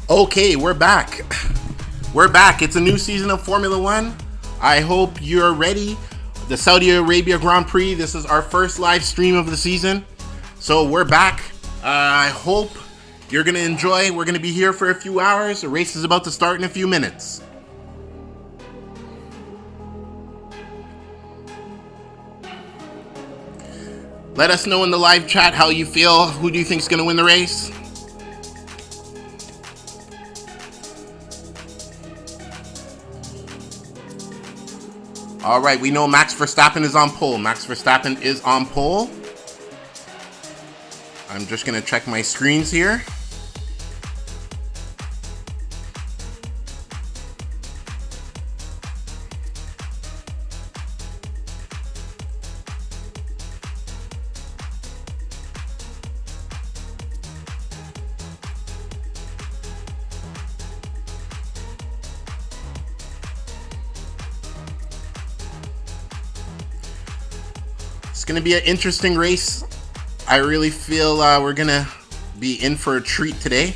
Okay, we're back. We're back. It's a new season of Formula One. I hope you're ready. The Saudi Arabia Grand Prix. This is our first live stream of the season. So we're back. I hope you're going to enjoy. We're going to be here for a few hours. The race is about to start in a few minutes. Let us know in the live chat how you feel. Who do you think is going to win the race? All right, we know Max Verstappen is on pole. Max Verstappen is on pole. I'm just going to check my screens here. It's going to be an interesting race. I really feel we're going to be in for a treat today.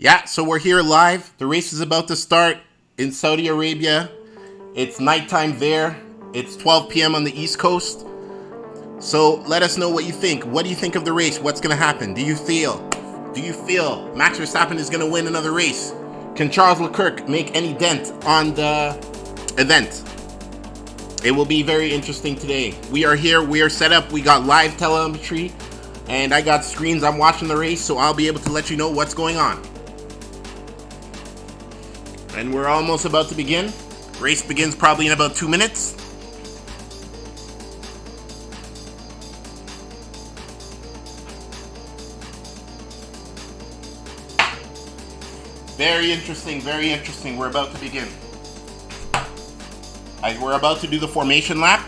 Yeah, so we're here live. The race is about to start in Saudi Arabia. It's nighttime there. It's 12 p.m. on the East Coast. So let us know what you think. What do you think of the race? What's going to happen? Do you feel Max Verstappen is going to win another race? Can Charles Leclerc make any dent on the event? It will be very interesting today. We are here. We are set up. We got live telemetry. And I got screens. I'm watching the race, so I'll be able to let you know what's going on. And we're almost about to begin. Race begins probably in about 2 minutes. Very interesting, very interesting. We're about to begin. We're about to do the formation lap.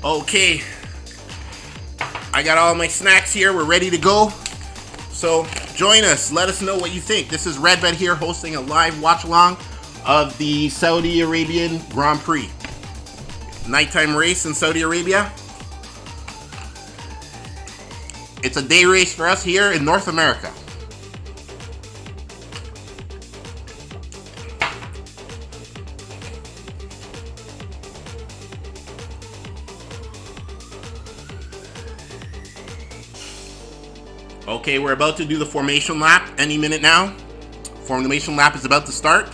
Okay, I got all my snacks here. We're ready to go. So join us. Let us know what you think. This is Redbed here hosting a live watch along of the Saudi Arabian Grand Prix. Nighttime race in Saudi Arabia. It's a day race for us here in North America. Okay, we're about to do the formation lap any minute now. Formation lap is about to start.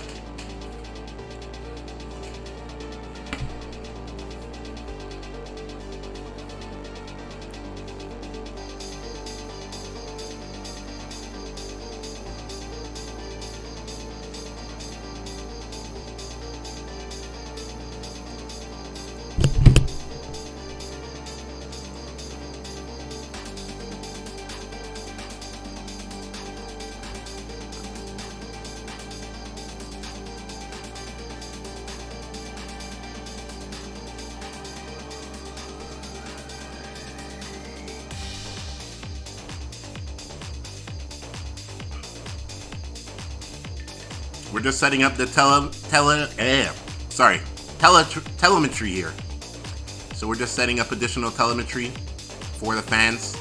We're just setting up the telemetry here. So we're just setting up additional telemetry for the fans.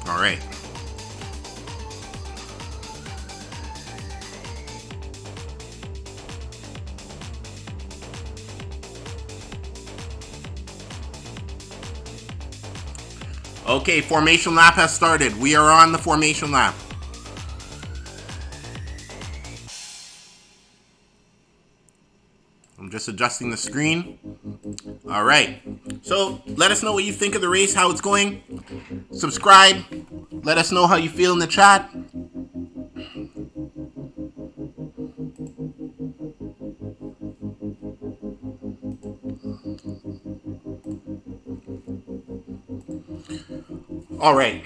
All right. Okay, formation lap has started. We are on the formation lap. I'm just adjusting the screen. All right. So let us know what you think of the race, how it's going. Subscribe. Let us know how you feel in the chat. All right.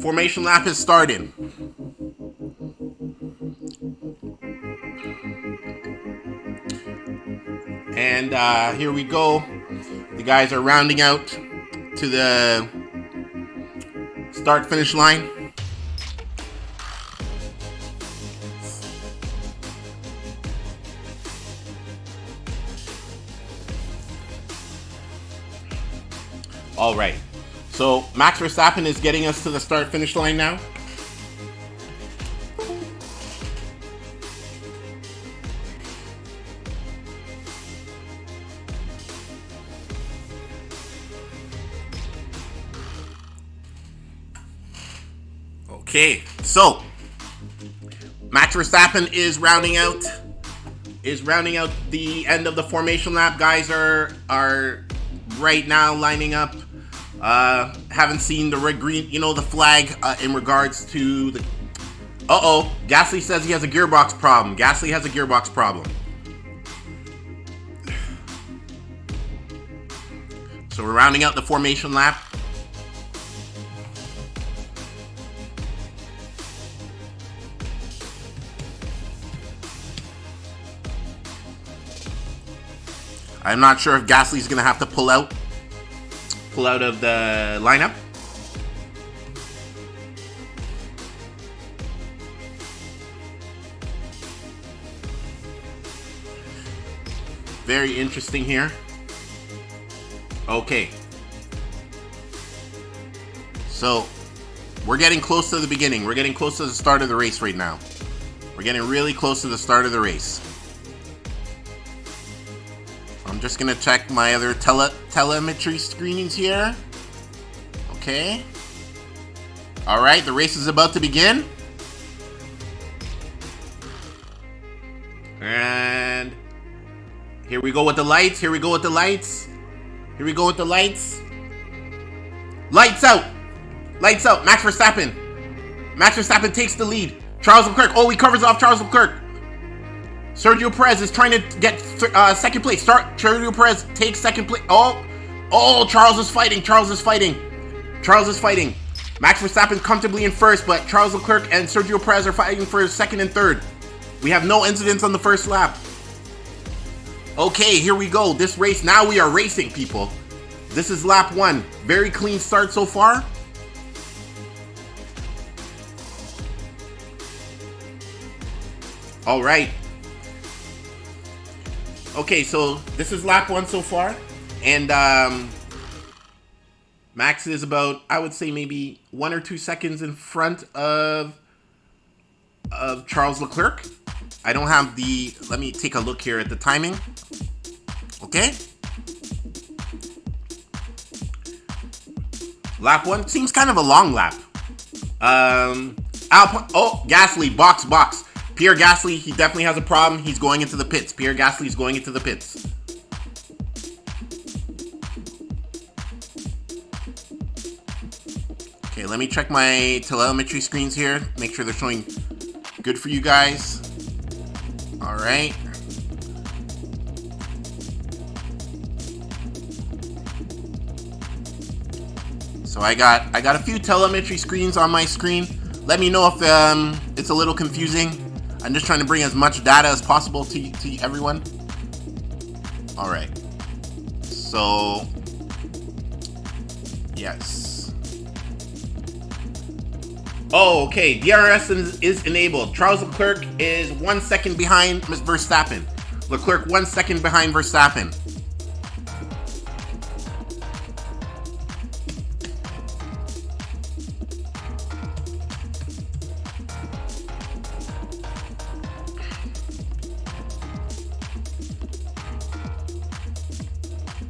Formation lap has started. And here we go. The guys are rounding out to the start-finish line. All right. So Max Verstappen is getting us to the start-finish line now. Okay, so Max Verstappen is rounding out the end of the formation lap. Guys are right now lining up. Haven't seen the red green, the flag in regards to the. Gasly says he has a gearbox problem. Gasly has a gearbox problem. So we're rounding out the formation lap. I'm not sure if Gasly's gonna have to pull out of the lineup. Very interesting here. Okay. So, we're getting close to the beginning. We're getting close to the start of the race right now. We're getting really close to the start of the race. I'm just gonna check my other telemetry screenings here. Okay. All right, the race is about to begin. And here we go with the lights. Here we go with the lights. Here we go with the lights. Lights out. Lights out. Max Verstappen. Max Verstappen takes the lead. Charles Leclerc. Oh, he covers off Charles Leclerc. Sergio Perez is trying to get second place. Sergio Perez takes second place. Oh, Charles is fighting. Charles is fighting. Max Verstappen comfortably in first, but Charles Leclerc and Sergio Perez are fighting for second and third. We have no incidents on the first lap. Okay, here we go. This race, now we are racing, people. This is lap 1. Very clean start so far. All right. Okay, so this is lap 1 so far, and Max is about, I would say, maybe 1 or 2 seconds in front of Charles Leclerc. I don't have the, let me take a look here at the timing. Okay. Lap 1 seems kind of a long lap. Gasly, box. Pierre Gasly, he definitely has a problem. He's going into the pits. Pierre Gasly is going into the pits. Okay, let me check my telemetry screens here. Make sure they're showing good for you guys. All right. So I got a few telemetry screens on my screen. Let me know if it's a little confusing. I'm just trying to bring as much data as possible to everyone. All right. So, yes. Oh, okay. DRS is enabled. Charles Leclerc is 1 second behind Verstappen. Leclerc 1 second behind Verstappen.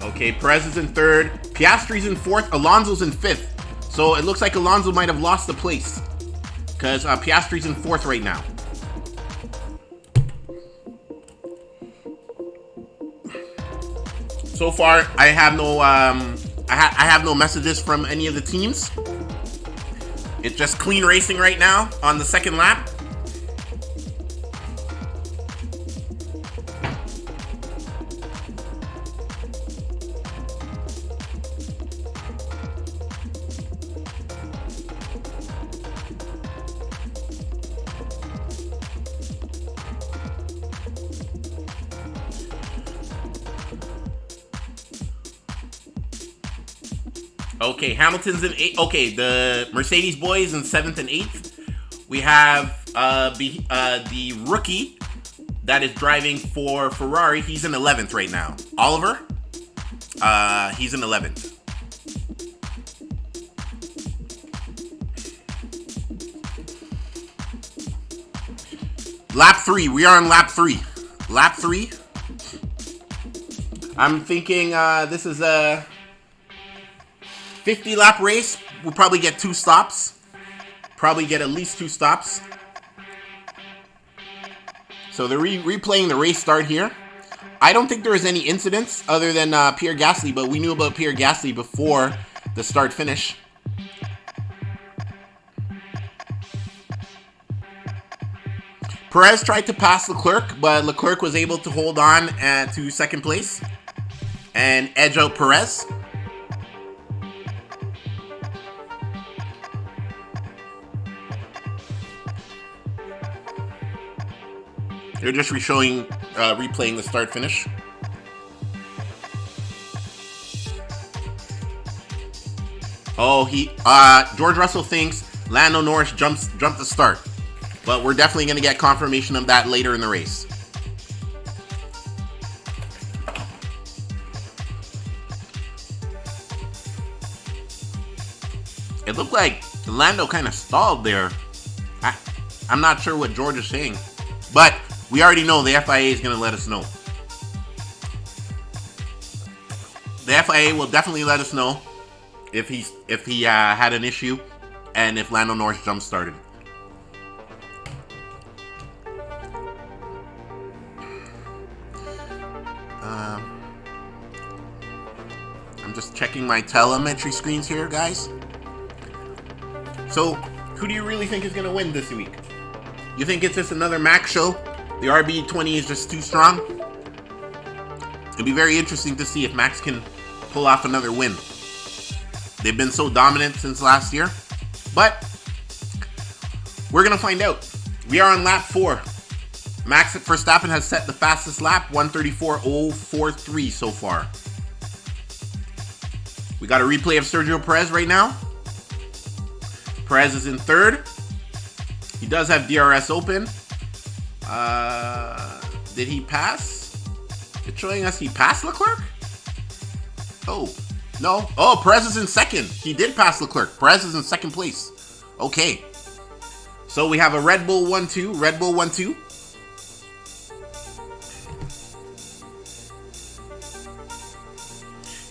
Okay, Perez is in third. Piastri's in fourth. Alonso's in fifth. So it looks like Alonso might have lost the place, because Piastri's in 4th right now. So far, I have no I have no messages from any of the teams. It's just clean racing right now on the 2nd lap. Okay, Hamilton's in 8th. Okay, the Mercedes boys in 7th and 8th. We have the rookie that is driving for Ferrari. He's in 11th right now. Oliver, he's in 11th. Lap 3. We are on lap 3. Lap 3. I'm thinking this is a 50 lap race. We'll probably get 2 stops. Probably get at least 2 stops. So they're replaying the race start here. I don't think there was any incidents other than Pierre Gasly, but we knew about Pierre Gasly before the start finish. Perez tried to pass Leclerc, but Leclerc was able to hold on to 2nd place and edge out Perez. They're just replaying the start finish. Oh, George Russell thinks Lando Norris jumped the start, but we're definitely going to get confirmation of that later in the race. It looked like Lando kind of stalled there. I'm not sure what George is saying, but we already know the FIA is going to let us know. The FIA will definitely let us know if he had an issue and if Lando Norris jump started. I'm just checking my telemetry screens here, guys. So, who do you really think is going to win this week? You think it's just another Max show? The RB20 is just too strong? It'll be very interesting to see if Max can pull off another win. They've been so dominant since last year. But we're going to find out. We are on lap 4. Max Verstappen has set the fastest lap, 1:34.043 so far. We got a replay of Sergio Perez right now. Perez is in 3rd. He does have DRS open. Did he pass? It's showing us he passed Leclerc? Oh, no. Oh, Perez is in 2nd. He did pass Leclerc. Perez is in 2nd place. Okay. So we have a Red Bull 1-2. Red Bull 1-2.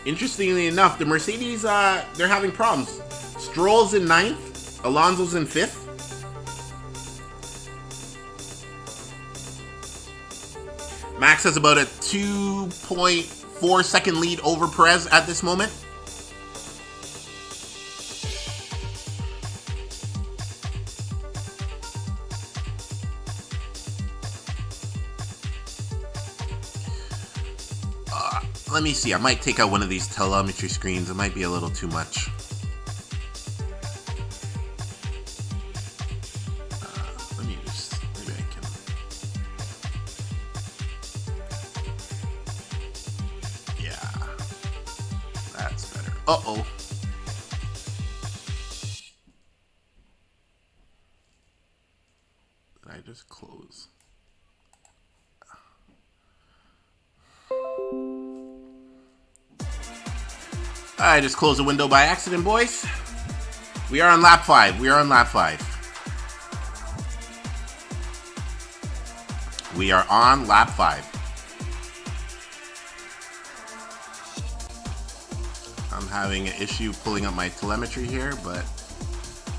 Interestingly enough, the Mercedes, they're having problems. Stroll's in 9th. Alonso's in 5th. Max has about a 2.4 second lead over Perez at this moment. Let me see. I might take out one of these telemetry screens. It might be a little too much. Maybe I can. Yeah, that's better. Uh-oh. Did I just close? I just closed the window by accident, boys. We are on lap 5. We are on lap 5. We are on lap 5. I'm having an issue pulling up my telemetry here, but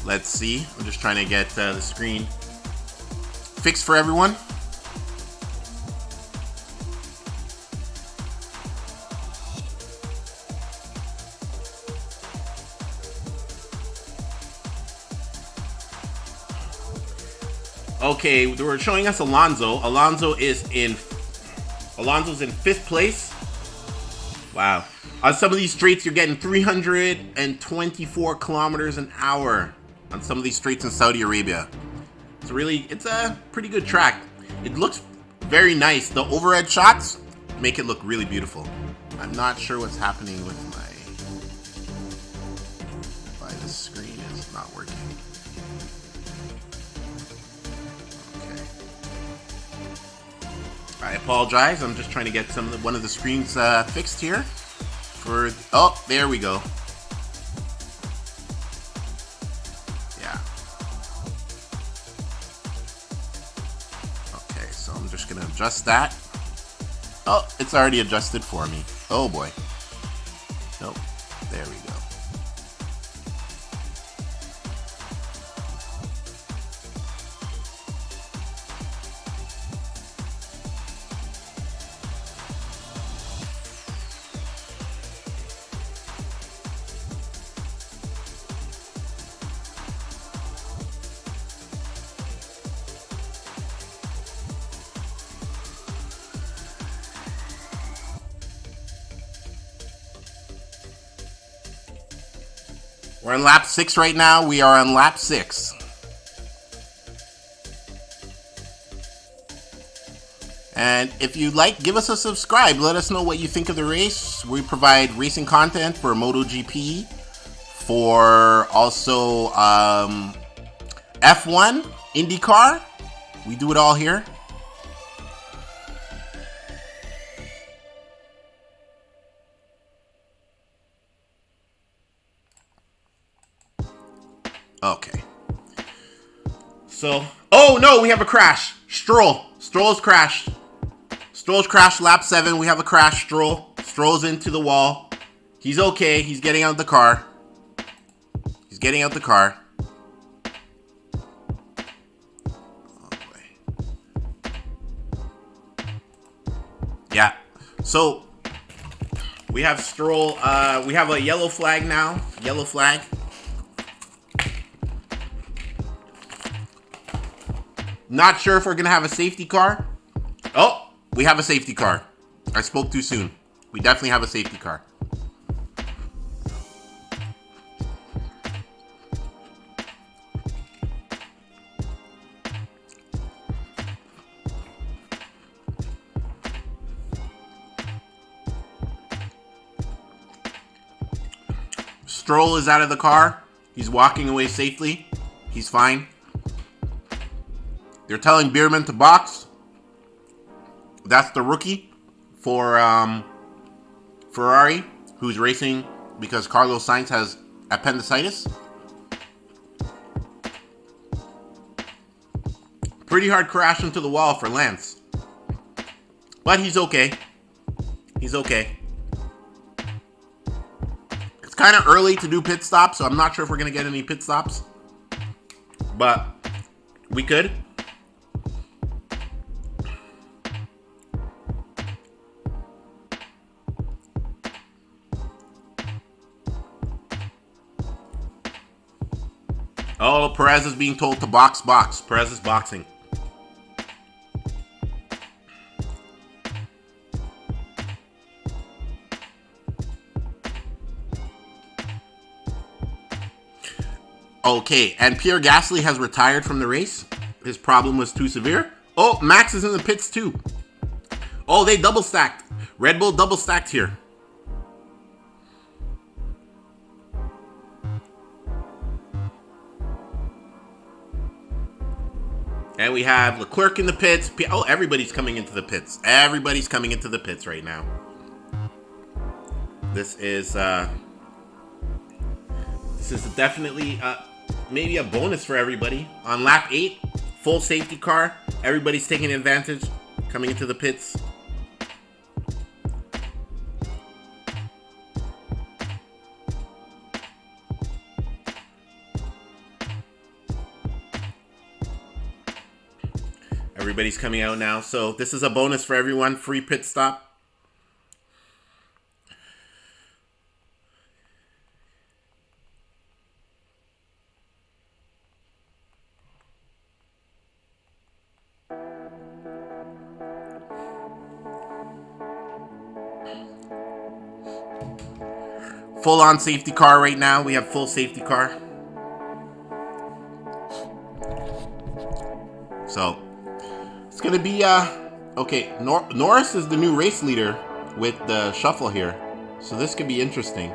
let's see. I'm just trying to get the screen fixed for everyone. Okay, they were showing us Alonso's in 5th place. Wow. On some of these streets, you're getting 324 kilometers an hour on some of these streets in Saudi Arabia. It's a pretty good track. It looks very nice. The overhead shots make it look really beautiful. I'm not sure what's happening with why the screen is not working. I apologize. I'm just trying to get one of the screens fixed here. Oh, there we go. Yeah. Okay, so I'm just gonna adjust that. Oh, it's already adjusted for me. Oh boy. Nope. There we go. We're on lap 6 right now. We are on lap 6. And if you'd like, give us a subscribe. Let us know what you think of the race. We provide racing content for MotoGP, for also F1, IndyCar. We do it all here. Okay. So, oh no, we have a crash. Stroll's crashed. Stroll's crashed lap 7. We have a crash. Stroll's into the wall. He's okay. He's getting out of the car. Oh boy. Yeah. So we have Stroll. We have a yellow flag now. Yellow flag. Not sure if we're gonna have a safety car. Oh, we have a safety car. I spoke too soon. We definitely have a safety car. Stroll is out of the car. He's walking away safely. He's fine. They're telling Bierman to box. That's the rookie for Ferrari, who's racing because Carlos Sainz has appendicitis. Pretty hard crash into the wall for Lance. But he's okay. It's kind of early to do pit stops, so I'm not sure if we're going to get any pit stops. But we could. Oh, Perez is being told to box. Perez is boxing. Okay, and Pierre Gasly has retired from the race. His problem was too severe. Oh, Max is in the pits too. Oh, they double stacked. Red Bull double stacked here. And we have Leclerc in the pits. Oh, everybody's coming into the pits. Everybody's coming into the pits right now. This is definitely maybe a bonus for everybody. On lap 8, full safety car. Everybody's taking advantage, coming into the pits. Everybody's coming out now. So this is a bonus for everyone. Free pit stop. Full on safety car right now. We have full safety car. So it's gonna be okay. Norris is the new race leader with the shuffle here, so this could be interesting.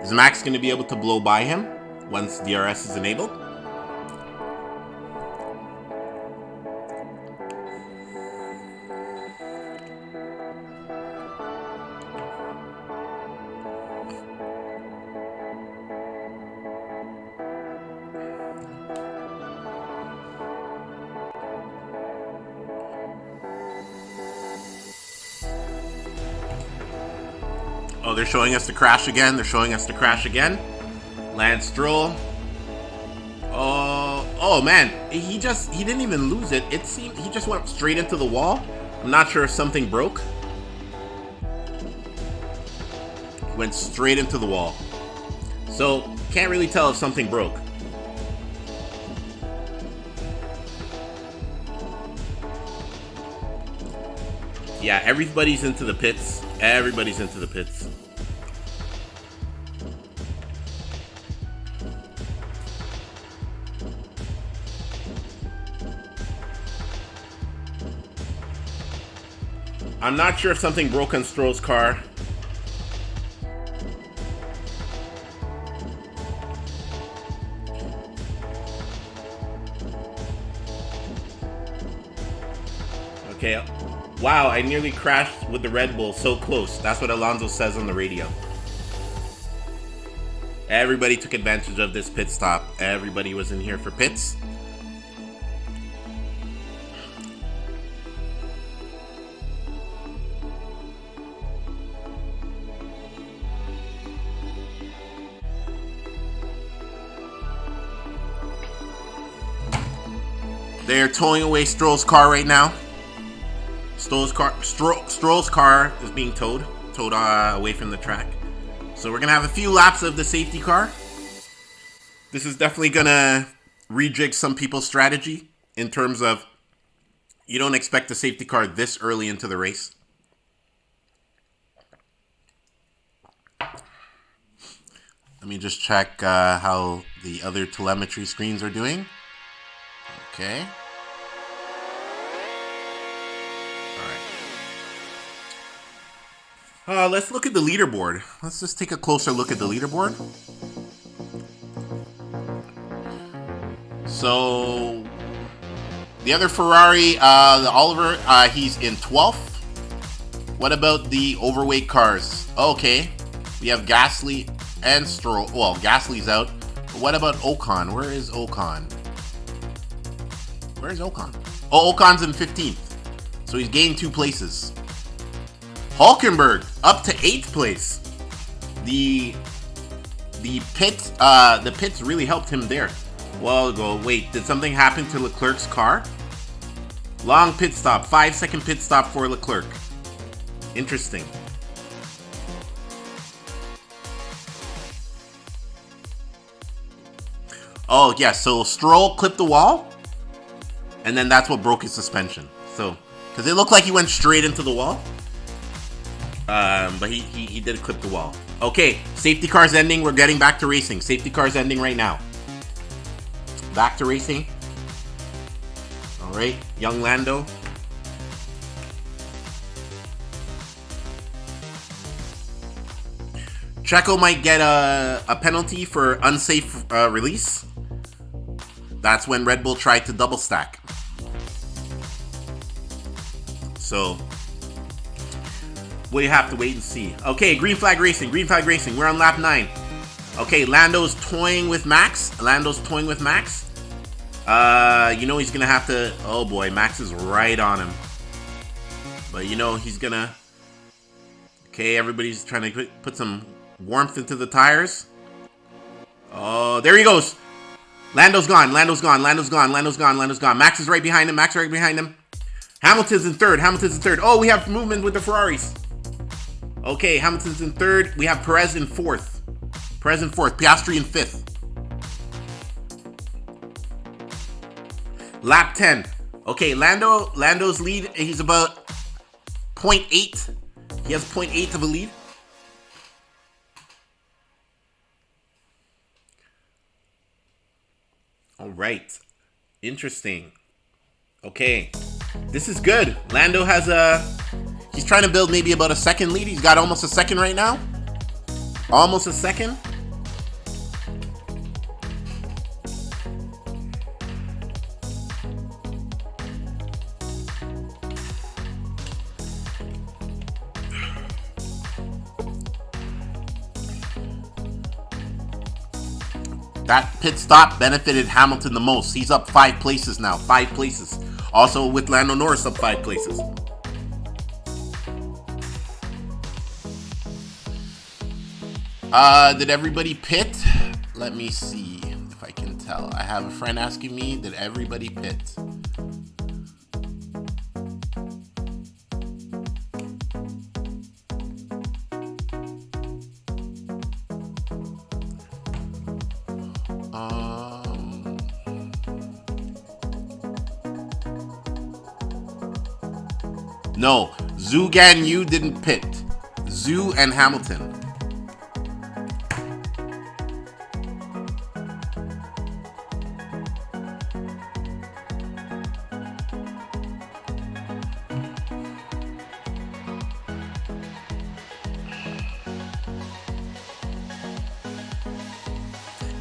Is Max gonna be able to blow by him once DRS is enabled? Oh, they're showing us the crash again. They're showing us the crash again. Lance Stroll. Oh man, he didn't even lose it. It seemed he just went straight into the wall. I'm not sure if something broke. Went straight into the wall. So can't really tell if something broke. Yeah, everybody's into the pits. Everybody's into the pits. I'm not sure if something broke on Stroll's car. Okay. Wow, I nearly crashed with the Red Bull. So close. That's what Alonso says on the radio. Everybody took advantage of this pit stop. Everybody was in here for pits. They're towing away Stroll's car right now. Stroll's car is being towed away from the track. So we're gonna have a few laps of the safety car. This is definitely gonna rejig some people's strategy in terms of you don't expect the safety car this early into the race. Let me just check how the other telemetry screens are doing. Okay. Let's look at the leaderboard. Let's just take a closer look at the leaderboard. So, the other Ferrari, the Oliver, he's in 12th. What about the overweight cars? Okay, we have Gasly and Stroll. Well, Gasly's out. But what about Ocon? Where is Ocon? Where's Ocon? Oh, Ocon's in 15th. So he's gained 2 places. Hulkenberg up to 8th place. The pits really helped him there. A while ago. Wait, did something happen to Leclerc's car? Long pit stop, 5-second pit stop for Leclerc. Interesting. Oh yeah, so Stroll clipped the wall, and then that's what broke his suspension. So, because it looked like he went straight into the wall. But he did clip the wall. Okay, safety car's ending. We're getting back to racing. Safety car's ending right now. Back to racing. All right, young Lando. Checo might get a penalty for unsafe release. That's when Red Bull tried to double stack. So we have to wait and see. Okay, green flag racing. Green flag racing. We're on lap 9. Okay, Lando's toying with Max. You know he's gonna have to. Oh boy, Max is right on him. But you know he's gonna. Okay, everybody's trying to put some warmth into the tires. Oh, there he goes. Lando's gone. Max is right behind him. Hamilton's in third. Hamilton's in third. Oh, we have movement with the Ferraris. Okay, Hamilton's in third. We have Perez in fourth. Perez in fourth. Piastri in fifth. Lap 10. Okay, Lando's lead. He's about 0.8. He has 0.8 of a lead. All right. Interesting. Okay. This is good. Lando has he's trying to build maybe about a second lead. He's got almost a second right now. Almost a second. That pit stop benefited Hamilton the most. He's up 5 places now. 5 places. Also with Lando Norris up 5 places. Did everybody pit? Let me see if I can tell. I have a friend asking me, did everybody pit? No, Zhu Gan Yu didn't pit. Zhu and Hamilton.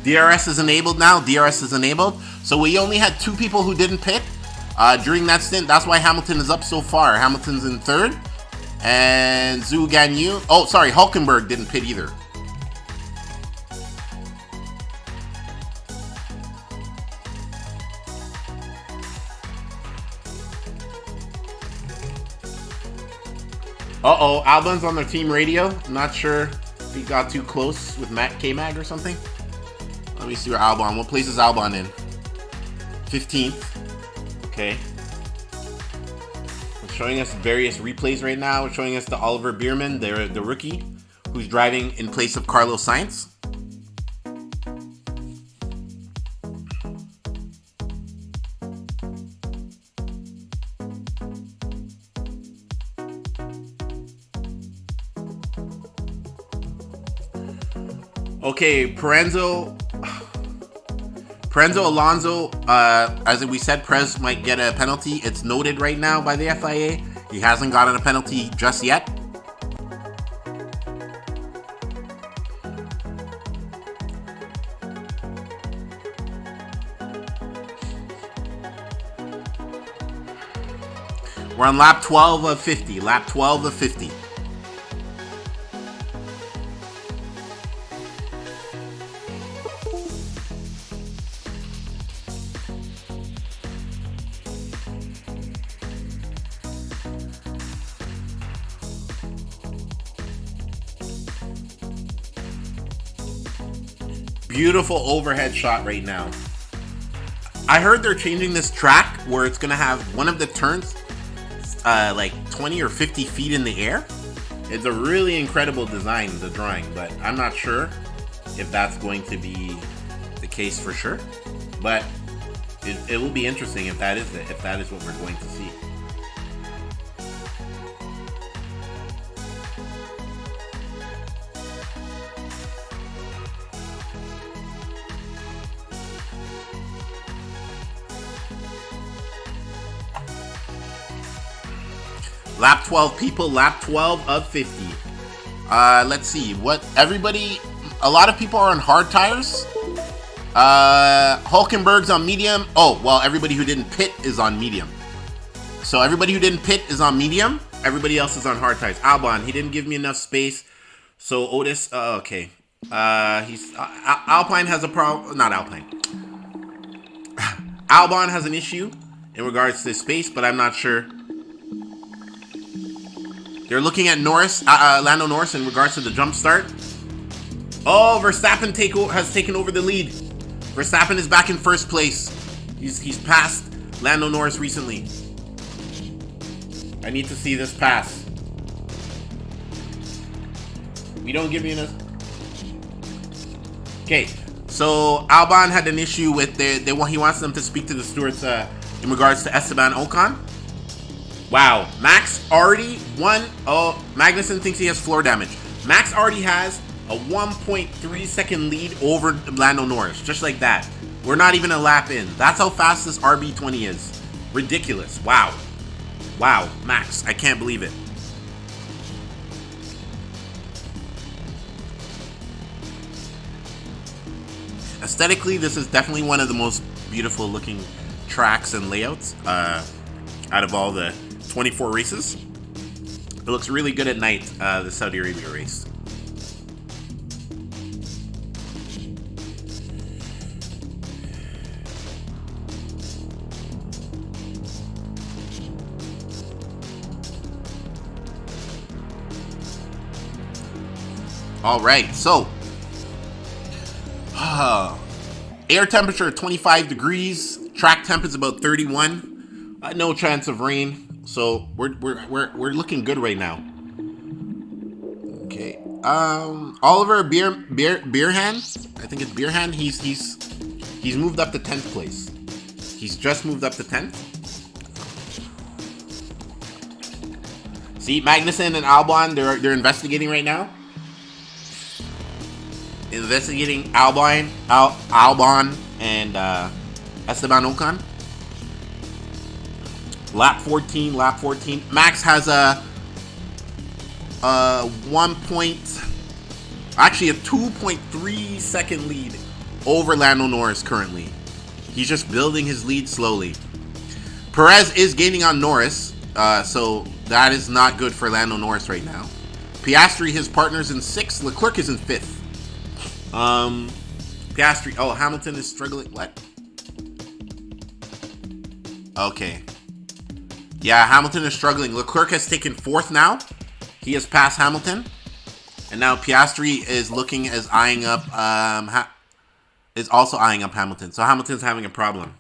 DRS is enabled now. DRS is enabled. So we only had 2 people who didn't pit during that stint. That's why Hamilton is up so far. Hamilton's in third. And Zhu Gan Yu. Oh, sorry. Hulkenberg didn't pit either. Uh-oh. Albon's on their team radio. Not sure if he got too close with Matt K-Mag or something. Let me see where Albon. What place is Albon in? 15th. Okay. It's showing us various replays right now. It's showing us the Oliver Bierman, the rookie, who's driving in place of Carlos Sainz. Okay, Parenzo, Alonso, as we said, Perez might get a penalty. It's noted right now by the FIA. He hasn't gotten a penalty just yet. We're on lap 12 of 50. Lap 12 of 50. Beautiful overhead shot right now. I heard they're changing this track where it's gonna have one of the turns like 20 or 50 feet in the air. It's a really incredible design, the drawing, but I'm not sure if that's going to be the case for sure. But it will be interesting if that is it, if that is what we're going to see. Lap 12 people, lap 12 of 50. Let's see, a lot of people are on hard tires. Hulkenberg's on medium. Oh, well, everybody who didn't pit is on medium. So everybody who didn't pit is on medium. Everybody else is on hard tires. Albon, he didn't give me enough space. So Otis, okay. Alpine has a problem, not Alpine. Albon has an issue in regards to space, but I'm not sure. They're looking at Lando Norris in regards to the jump start. Oh, Verstappen has taken over the lead. Verstappen is back in first place. He's passed Lando Norris recently. I need to see this pass. We don't give you enough. Okay, so Albon had an issue with he wants them to speak to the stewards in regards to Esteban Ocon. Wow, Max already won. Oh, Magnussen thinks he has floor damage. Max already has a 1.3 second lead over Lando Norris, just like that. We're not even a lap in. That's how fast this RB20 is. Ridiculous. Wow. Wow, Max, I can't believe it. Aesthetically, this is definitely one of the most beautiful looking tracks and layouts out of all the 24 races. It looks really good at night, the Saudi Arabia race. All right, so air temperature 25 degrees, track temp is about 31. No chance of rain, so we're looking good right now. Okay, Oliver Beerhand, I think it's Beerhand. He's moved up to 10th place. He's just moved up to 10th. See, Magnussen and Albon, they're investigating right now. Investigating Albon and Esteban Ocon. Lap 14. Max has a 2.3 second lead over Lando Norris currently. He's just building his lead slowly. Perez is gaining on Norris, so that is not good for Lando Norris right now. Piastri, his partner's in 6th. Leclerc is in 5th. Piastri. Oh, Hamilton is struggling. What? Okay. Yeah, Hamilton is struggling. Leclerc has taken 4th now. He has passed Hamilton. And now Piastri is looking as eyeing up, is also eyeing up Hamilton. So Hamilton's having a problem.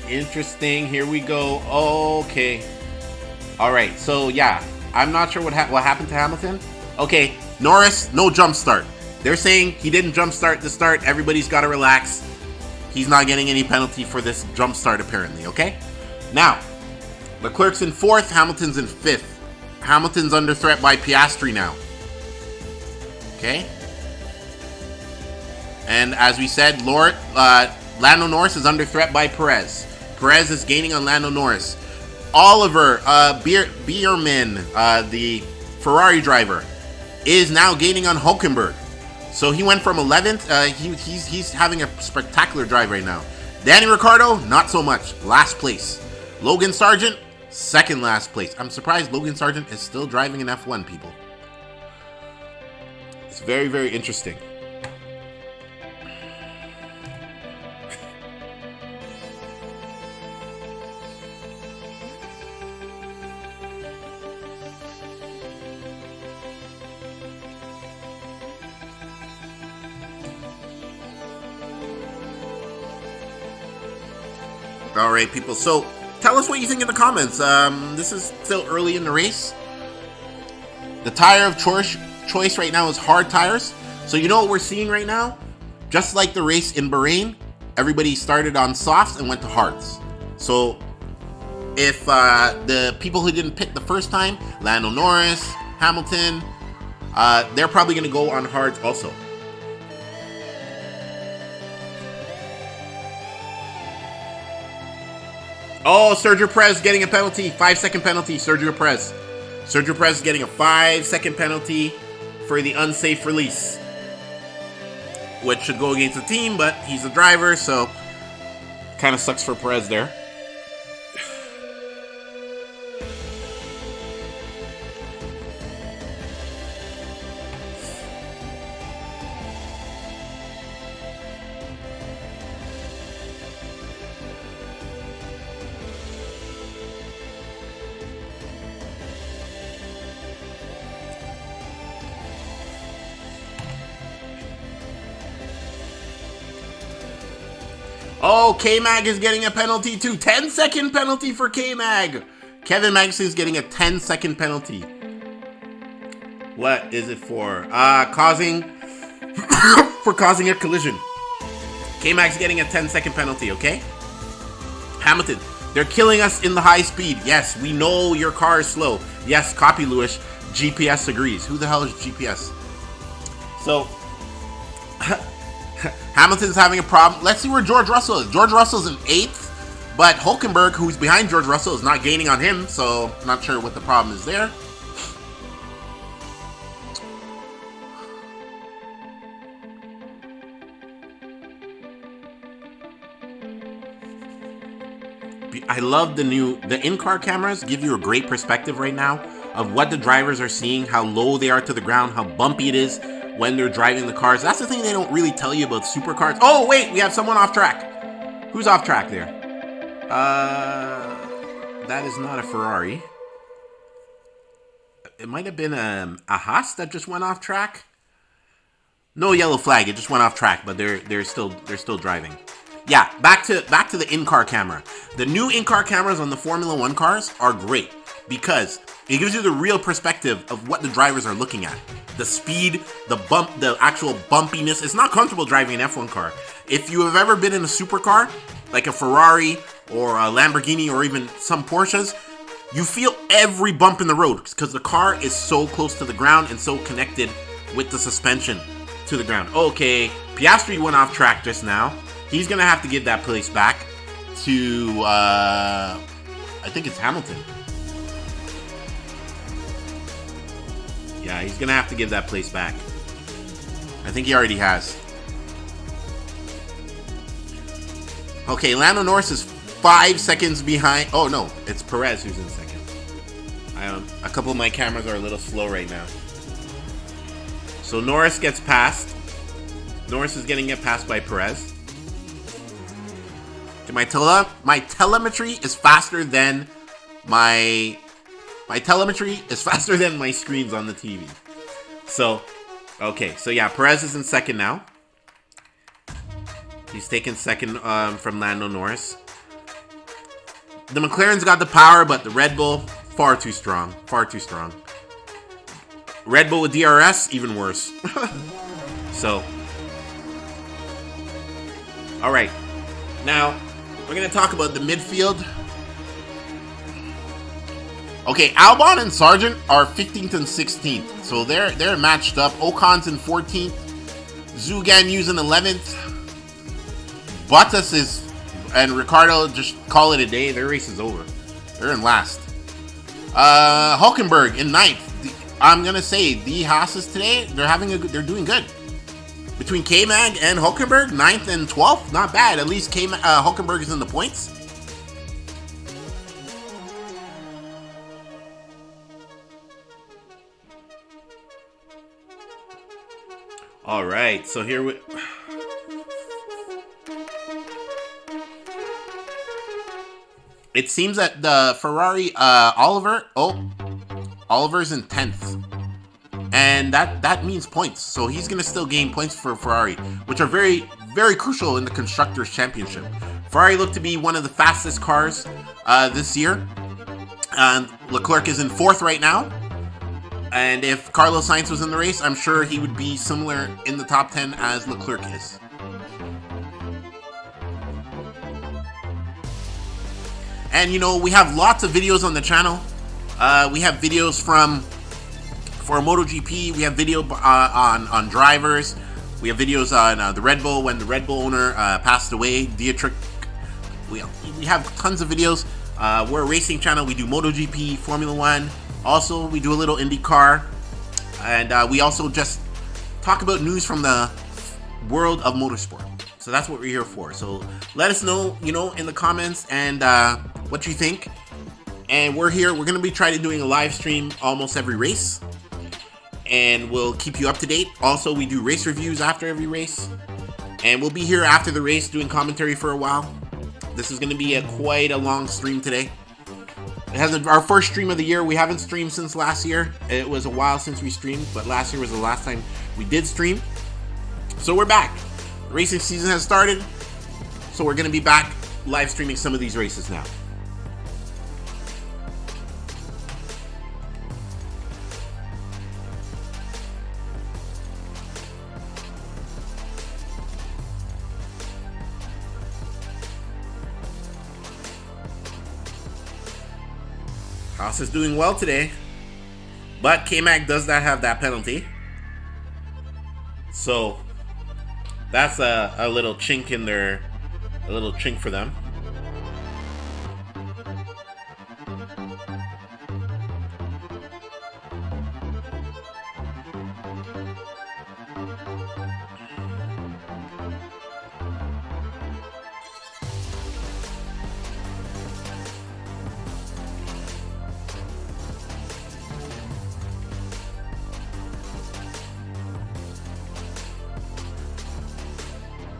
Interesting. Here we go. Okay. All right. So yeah, I'm not sure what happened to Hamilton. Okay, Norris, no jump start. They're saying he didn't jump start the start. Everybody's got to relax. He's not getting any penalty for this jump start apparently. Okay. Now, Leclerc's in 4th. Hamilton's in 5th. Hamilton's under threat by Piastri now. Okay. And as we said, Lando Norris is under threat by Perez. Perez is gaining on Lando Norris. Oliver Bierman, the Ferrari driver, is now gaining on Hülkenberg. So he went from 11th. He's having a spectacular drive right now. Danny Ricciardo, not so much. Last place. Logan Sargent, second last place. I'm surprised Logan Sargent is still driving an F1, people. It's very, very interesting. All right, people. So tell us what you think in the comments. This is still early in the race. The tire of choice right now is hard tires. So you know what we're seeing right now? Just like the race in Bahrain, everybody started on softs and went to hards. So if the people who didn't pit the first time, Lando Norris, Hamilton, they're probably going to go on hards also. Oh, Sergio Perez getting a penalty. 5-second penalty, Sergio Perez. Sergio Perez is getting a 5-second penalty for the unsafe release, which should go against the team, but he's a driver, so kind of sucks for Perez there. Oh, K-Mag is getting a penalty too. 10-second penalty for K-Mag. Kevin Magnussen is getting a 10-second penalty. What is it for? Causing a collision. K-Mag's getting a 10-second penalty, okay? Hamilton, they're killing us in the high speed. Yes, we know your car is slow. Yes, copy Lewis. GPS agrees. Who the hell is GPS? So, Hamilton's having a problem. Let's see where George Russell is. George Russell's in 8th, but Hülkenberg, who's behind George Russell, is not gaining on him, so I'm not sure what the problem is there. I love the in-car cameras give you a great perspective right now of what the drivers are seeing, how low they are to the ground, how bumpy it is when they're driving the cars. That's the thing they don't really tell you about supercars. Oh, wait, we have someone off track. Who's off track there? That is not a Ferrari. It might have been a Haas that just went off track. No yellow flag. It just went off track, but they're still driving. Yeah, back to the in-car camera. The new in-car cameras on the Formula 1 cars are great because it gives you the real perspective of what the drivers are looking at. The speed, the bump, the actual bumpiness. It's not comfortable driving an F1 car. If you have ever been in a supercar, like a Ferrari or a Lamborghini or even some Porsches, you feel every bump in the road because the car is so close to the ground and so connected with the suspension to the ground. Okay, Piastri went off track just now. He's going to have to give that place back to, I think it's Hamilton. Yeah, he's going to have to give that place back. I think he already has. Okay, Lando Norris is 5 seconds behind. Oh, no, it's Perez who's in second. A couple of my cameras are a little slow right now. So Norris gets passed. Norris is getting passed by Perez. My telemetry is faster than my screens on the TV. So, okay, so yeah, Perez is in second now. He's taken second from Lando Norris. The McLaren's got the power, but the Red Bull far too strong. Red Bull with DRS even worse. So, all right, now. We're going to talk about the midfield. Okay, Albon and Sargent are 15th and 16th. So they're matched up. Ocon's in 14th. Zhou Guanyu's in 11th. Bottas and Ricciardo just call it a day. Their race is over. They're in last. Hülkenberg in 9th. I'm going to say the Haas's today, they're doing good. Between K-Mag and Hülkenberg, 9th and 12th, not bad. At least Hülkenberg is in the points. All right, so here we... It seems that the Ferrari, Oliver's in 10th. And that means points. So he's going to still gain points for Ferrari, which are very, very crucial in the Constructors' Championship. Ferrari looked to be one of the fastest cars this year. And Leclerc is in 4th right now. And if Carlos Sainz was in the race, I'm sure he would be similar in the top 10 as Leclerc is. And, you know, we have lots of videos on the channel. We have videos for MotoGP, we have video on drivers. We have videos on the Red Bull when the Red Bull owner passed away, Dietrich. We have tons of videos. We're a racing channel. We do MotoGP, Formula 1. Also, we do a little IndyCar. And we also just talk about news from the world of motorsport. So that's what we're here for. So let us know, in the comments and what you think. And we're here. We're going to be trying to doing a live stream almost every race. And we'll keep you up to date. Also, we do race reviews after every race. And we'll be here after the race doing commentary for a while. This is going to be quite a long stream today. It has our first stream of the year. We haven't streamed since last year. It was a while since we streamed, but last year was the last time we did stream. So we're back. The racing season has started. So we're going to be back live streaming some of these races now. Haas is doing well today, but K-Mag does not have that penalty. So that's a little chink in their, a little chink for them.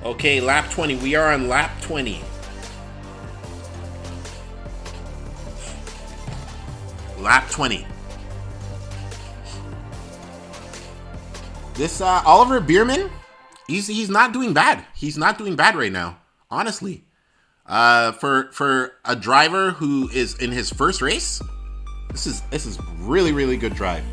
Okay, lap 20. We are on lap 20. Lap 20. This Oliver Bierman, he's not doing bad. He's not doing bad right now, honestly. For a driver who is in his first race, this is really good drive.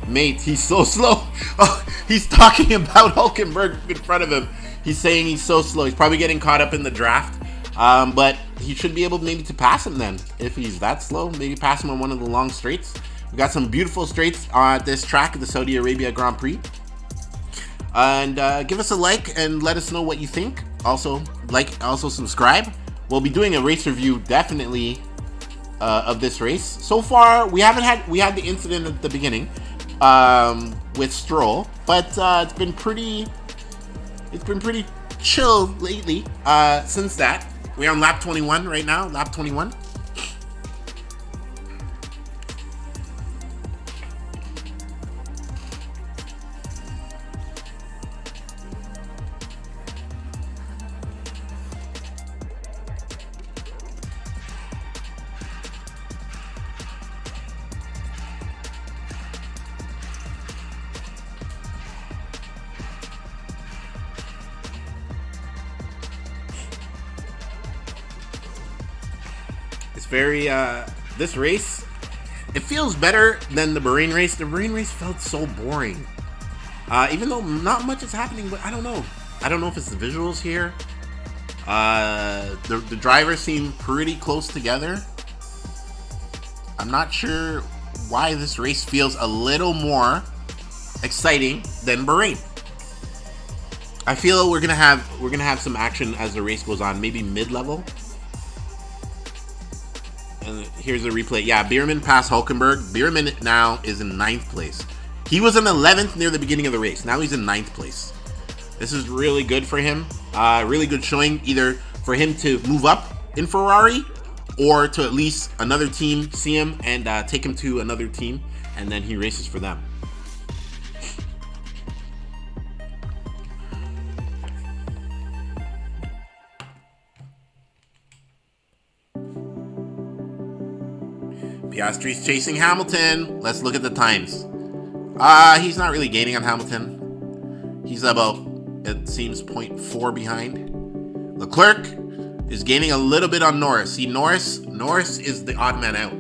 Mate, he's so slow. Oh, he's talking about Hulkenberg in front of him. He's saying he's so slow. He's probably getting caught up in the draft. But he should be able maybe to pass him then. If he's that slow, maybe pass him on one of the long straights. We got some beautiful straights at this track at the Saudi Arabia Grand Prix. And give us a like and let us know what you think. Also, also subscribe. We'll be doing a race review definitely of this race. So far, we had the incident at the beginning with Stroll, but it's been pretty chill lately since that. We're on lap 21 right now, lap 21. Very this race, it feels better than the Bahrain race. The Bahrain race felt so boring, even though not much is happening. But I don't know if it's the visuals here. The drivers seem pretty close together. I'm not sure why this race feels a little more exciting than Bahrain. I feel we're gonna have some action as the race goes on, maybe mid-level. And here's the replay. Yeah, Bierman passed Hulkenberg. Bierman now is in 9th place. He was in 11th near the beginning of the race. Now he's in 9th place. This is really good for him. Really good showing, either for him to move up in Ferrari or to at least another team see him and take him to another team, and then he races for them. Piastri's chasing Hamilton. Let's look at the times. He's not really gaining on Hamilton. He's about, it seems, 0.4 behind. Leclerc is gaining a little bit on Norris. See, Norris is the odd man out.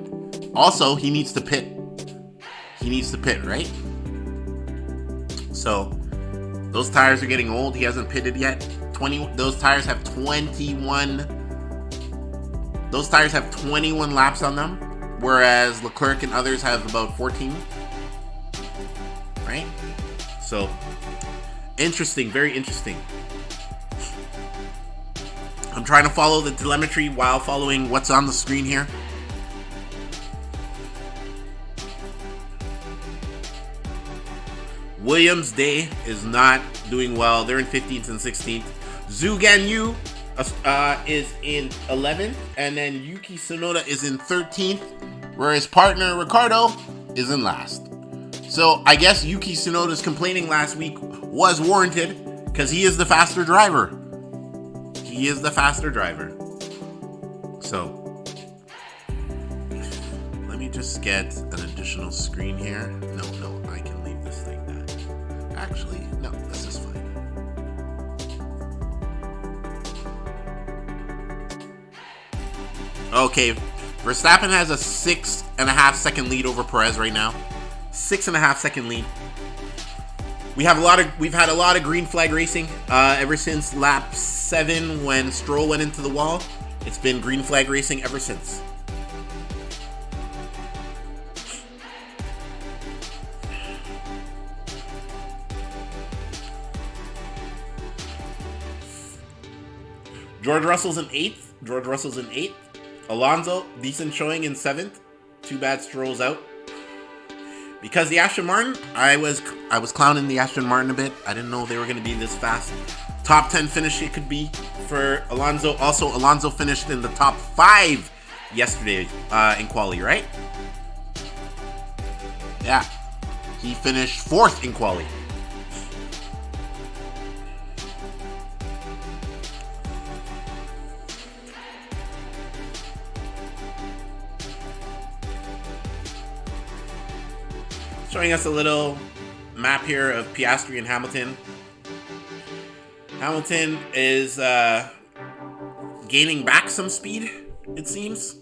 Also, he needs to pit. He needs to pit, right? So, those tires are getting old. He hasn't pitted yet. Those tires have 21 laps on them. Whereas Leclerc and others have about 14, right? So, interesting, very interesting. I'm trying to follow the telemetry while following what's on the screen here. Williams Day is not doing well. They're in 15th and 16th. Zhu Ganyu is in 11th, and then Yuki Tsunoda is in 13th, where his partner Ricardo is in last. So I guess Yuki Tsunoda's complaining last week was warranted, because he is the faster driver. He is the faster driver. So let me just get an additional screen here. No, I can leave this like that. Actually, no, this is fine. Okay, Verstappen has a 6.5 second lead over Perez right now. 6.5 second lead. We've had a lot of green flag racing ever since lap 7 when Stroll went into the wall. It's been green flag racing ever since. George Russell's in 8th. Alonso, decent showing in 7th. Too bad Stroll's out. Because the Aston Martin, I was clowning the Aston Martin a bit. I didn't know they were going to be this fast. Top 10 finish it could be for Alonso. Also, Alonso finished in the top 5 yesterday in quali, right? Yeah. He finished 4th in quali. Showing us a little map here of Piastri and Hamilton. Hamilton is gaining back some speed, it seems,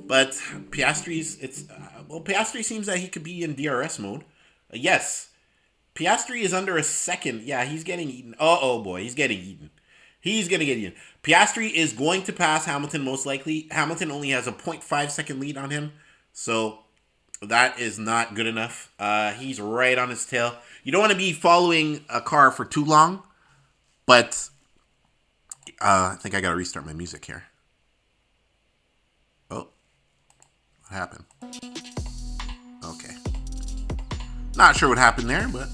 but Piastri seems that he could be in DRS mode. Yes, Piastri is under a second. Yeah, he's getting eaten. Oh boy, he's getting eaten. He's gonna get eaten. Piastri is going to pass Hamilton most likely. Hamilton only has a 0.5 second lead on him, so that is not good enough. He's right on his tail. You don't want to be following a car for too long, but I think I got to restart my music here. Oh, what happened? Okay. Not sure what happened there, but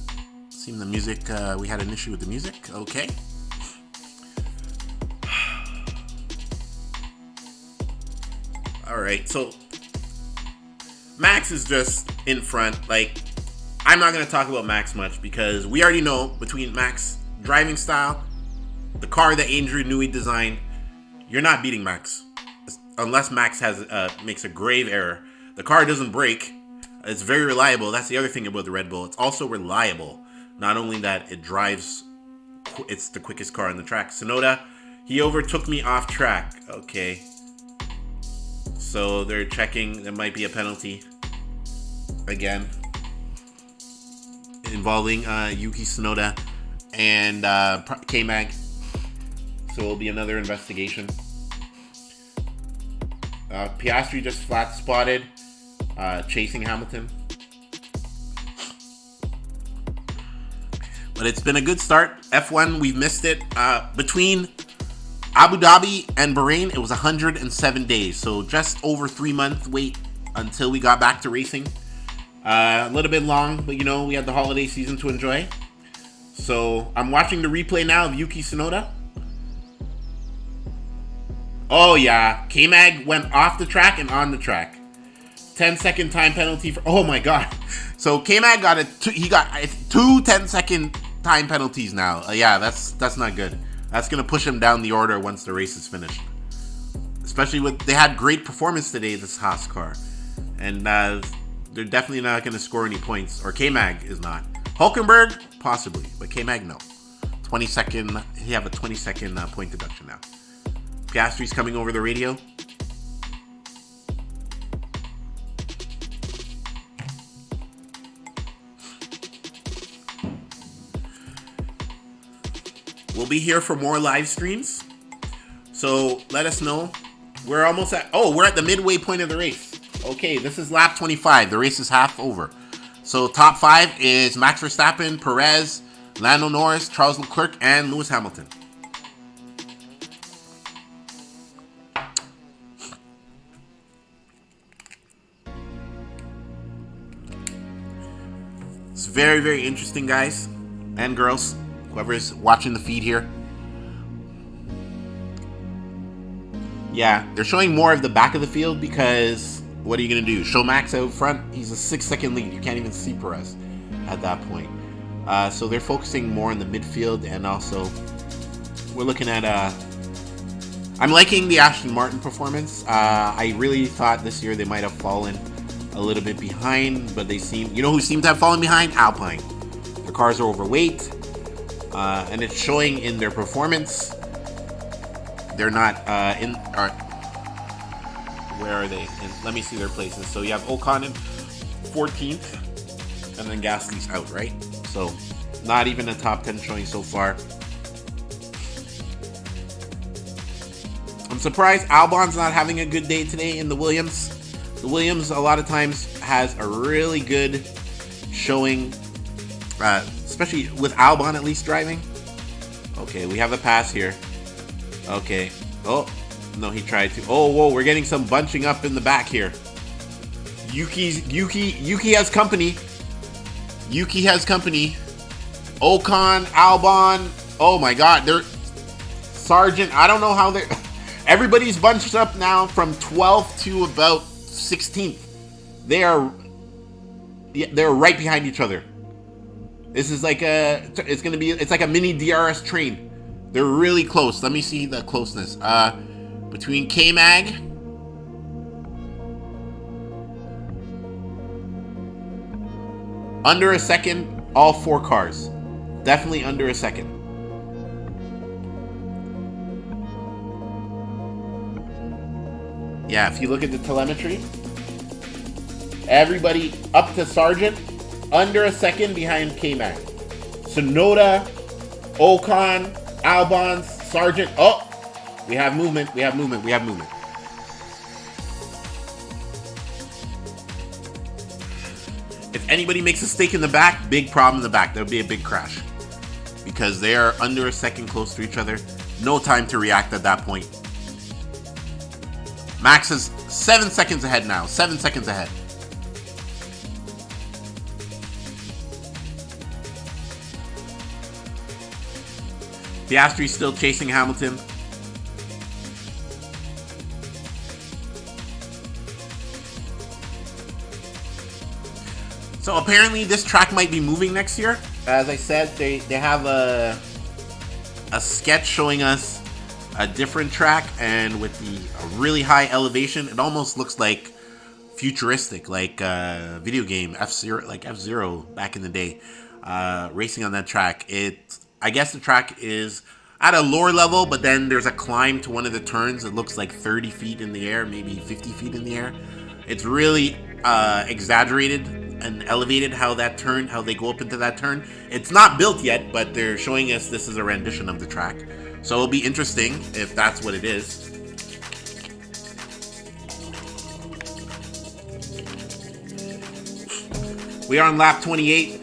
it seemed the music, we had an issue with the music. Okay. All right, so Max is just in front. Like, I'm not going to talk about Max much because we already know between Max driving style, the car that Andrew Newey designed, you're not beating Max. Unless Max makes a grave error. The car doesn't break. It's very reliable. That's the other thing about the Red Bull. It's also reliable. Not only that, it drives, it's the quickest car on the track. Tsunoda, he overtook me off track. Okay. So they're checking. There might be a penalty again involving Yuki Tsunoda and K-Mag. So it'll be another investigation. Piastri just flat spotted, chasing Hamilton. But it's been a good start. F1, we've missed it. Between Abu Dhabi and Bahrain, it was 107 days. So just over 3-month wait until we got back to racing. A little bit long, but you know, we had the holiday season to enjoy. So I'm watching the replay now of Yuki Tsunoda. Oh yeah, K-Mag went off the track and on the track. 10-second time penalty for, oh my god. So K-Mag got he got 2 10-second time penalties now. Yeah, that's not good. That's going to push him down the order once the race is finished. Especially with, they had great performance today, this Haas car. And they're definitely not going to score any points. Or K-Mag is not. Hulkenberg, possibly. But K-Mag, no. 20-second, he have a 20-second point deduction now. Piastri's coming over the radio. We'll be here for more live streams. So let us know. We're almost at, we're at the midway point of the race. Okay, this is lap 25. The race is half over. So top 5 is Max Verstappen, Perez, Lando Norris, Charles Leclerc, and Lewis Hamilton. It's very, very interesting, guys and girls. Whoever's watching the feed here. Yeah, they're showing more of the back of the field because what are you going to do? Show Max out front? He's a 6-second lead. You can't even see Perez at that point. So they're focusing more on the midfield, and also we're looking at... I'm liking the Aston Martin performance. I really thought this year they might have fallen a little bit behind, but they seem... You know who seemed to have fallen behind? Alpine. Their cars are overweight. And it's showing in their performance. They're not Where are they? And let me see their places. So you have Ocon in 14th, and then Gasly's out, right? So not even a top 10 showing so far. I'm surprised Albon's not having a good day today in the Williams. The Williams a lot of times has a really good showing, especially with Albon at least driving. Okay, we have a pass here. Okay. Oh, no, he tried to. Oh, whoa, we're getting some bunching up in the back here. Yuki has company. Yuki has company. Ocon, Albon. Oh my God, they're Sargent. I don't know how they're. Everybody's bunched up now from 12th to about 16th. They're right behind each other. This is like it's like a mini DRS train. They're really close. Let me see the closeness. Between K-Mag, under a second, all 4 cars. Definitely under a second. Yeah, if you look at the telemetry, everybody up to Sargent, under a second behind K-Mag. Sonoda, Ocon, Albon, Sargent. Oh, we have movement. We have movement. We have movement. If anybody makes a mistake in the back, big problem in the back. There'll be a big crash because they are under a second close to each other. No time to react at that point. Max is 7 seconds ahead now. 7 seconds ahead. Piastri's still chasing Hamilton. So apparently this track might be moving next year. As I said, they have a sketch showing us a different track, and with a really high elevation, it almost looks like futuristic, like video game F-Zero, like F-Zero back in the day, racing on that track. I guess the track is at a lower level, but then there's a climb to one of the turns. It looks like 30 feet in the air, maybe 50 feet in the air. It's really exaggerated and elevated how they go up into that turn. It's not built yet, but they're showing us this is a rendition of the track. So it'll be interesting if that's what it is. We are on lap 28.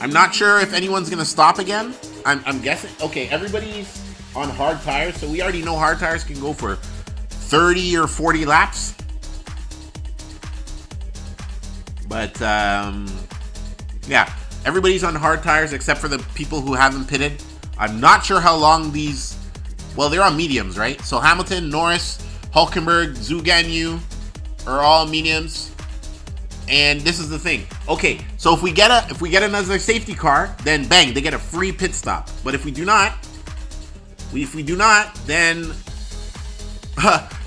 I'm not sure if anyone's going to stop again. I'm guessing. Okay, everybody's on hard tires, so we already know hard tires can go for 30 or 40 laps. But, yeah, everybody's on hard tires except for the people who haven't pitted. I'm not sure how long these... Well, they're on mediums, right? So Hamilton, Norris, Hülkenberg, Zhou are all mediums. And this is the thing. Okay, so if we get another safety car, then bang, they get a free pit stop. But if we do not, then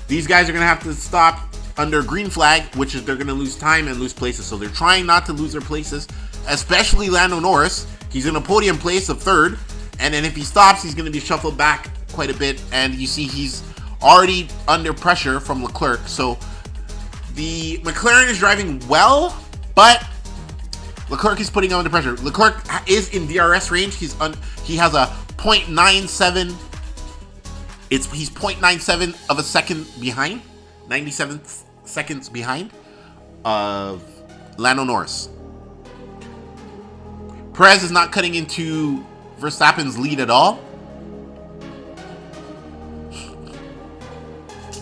these guys are gonna have to stop under green flag, which is they're gonna lose time and lose places. So they're trying not to lose their places, especially Lando Norris. He's in a podium place of 3rd. And then if he stops, he's going to be shuffled back quite a bit. And you see he's already under pressure from Leclerc. So the McLaren is driving well, but Leclerc is putting him under pressure. Leclerc is in DRS range. He has a 0.97. He's 0.97 of a second behind. 97 seconds behind of Lando Norris. Perez is not cutting into Verstappen's lead at all.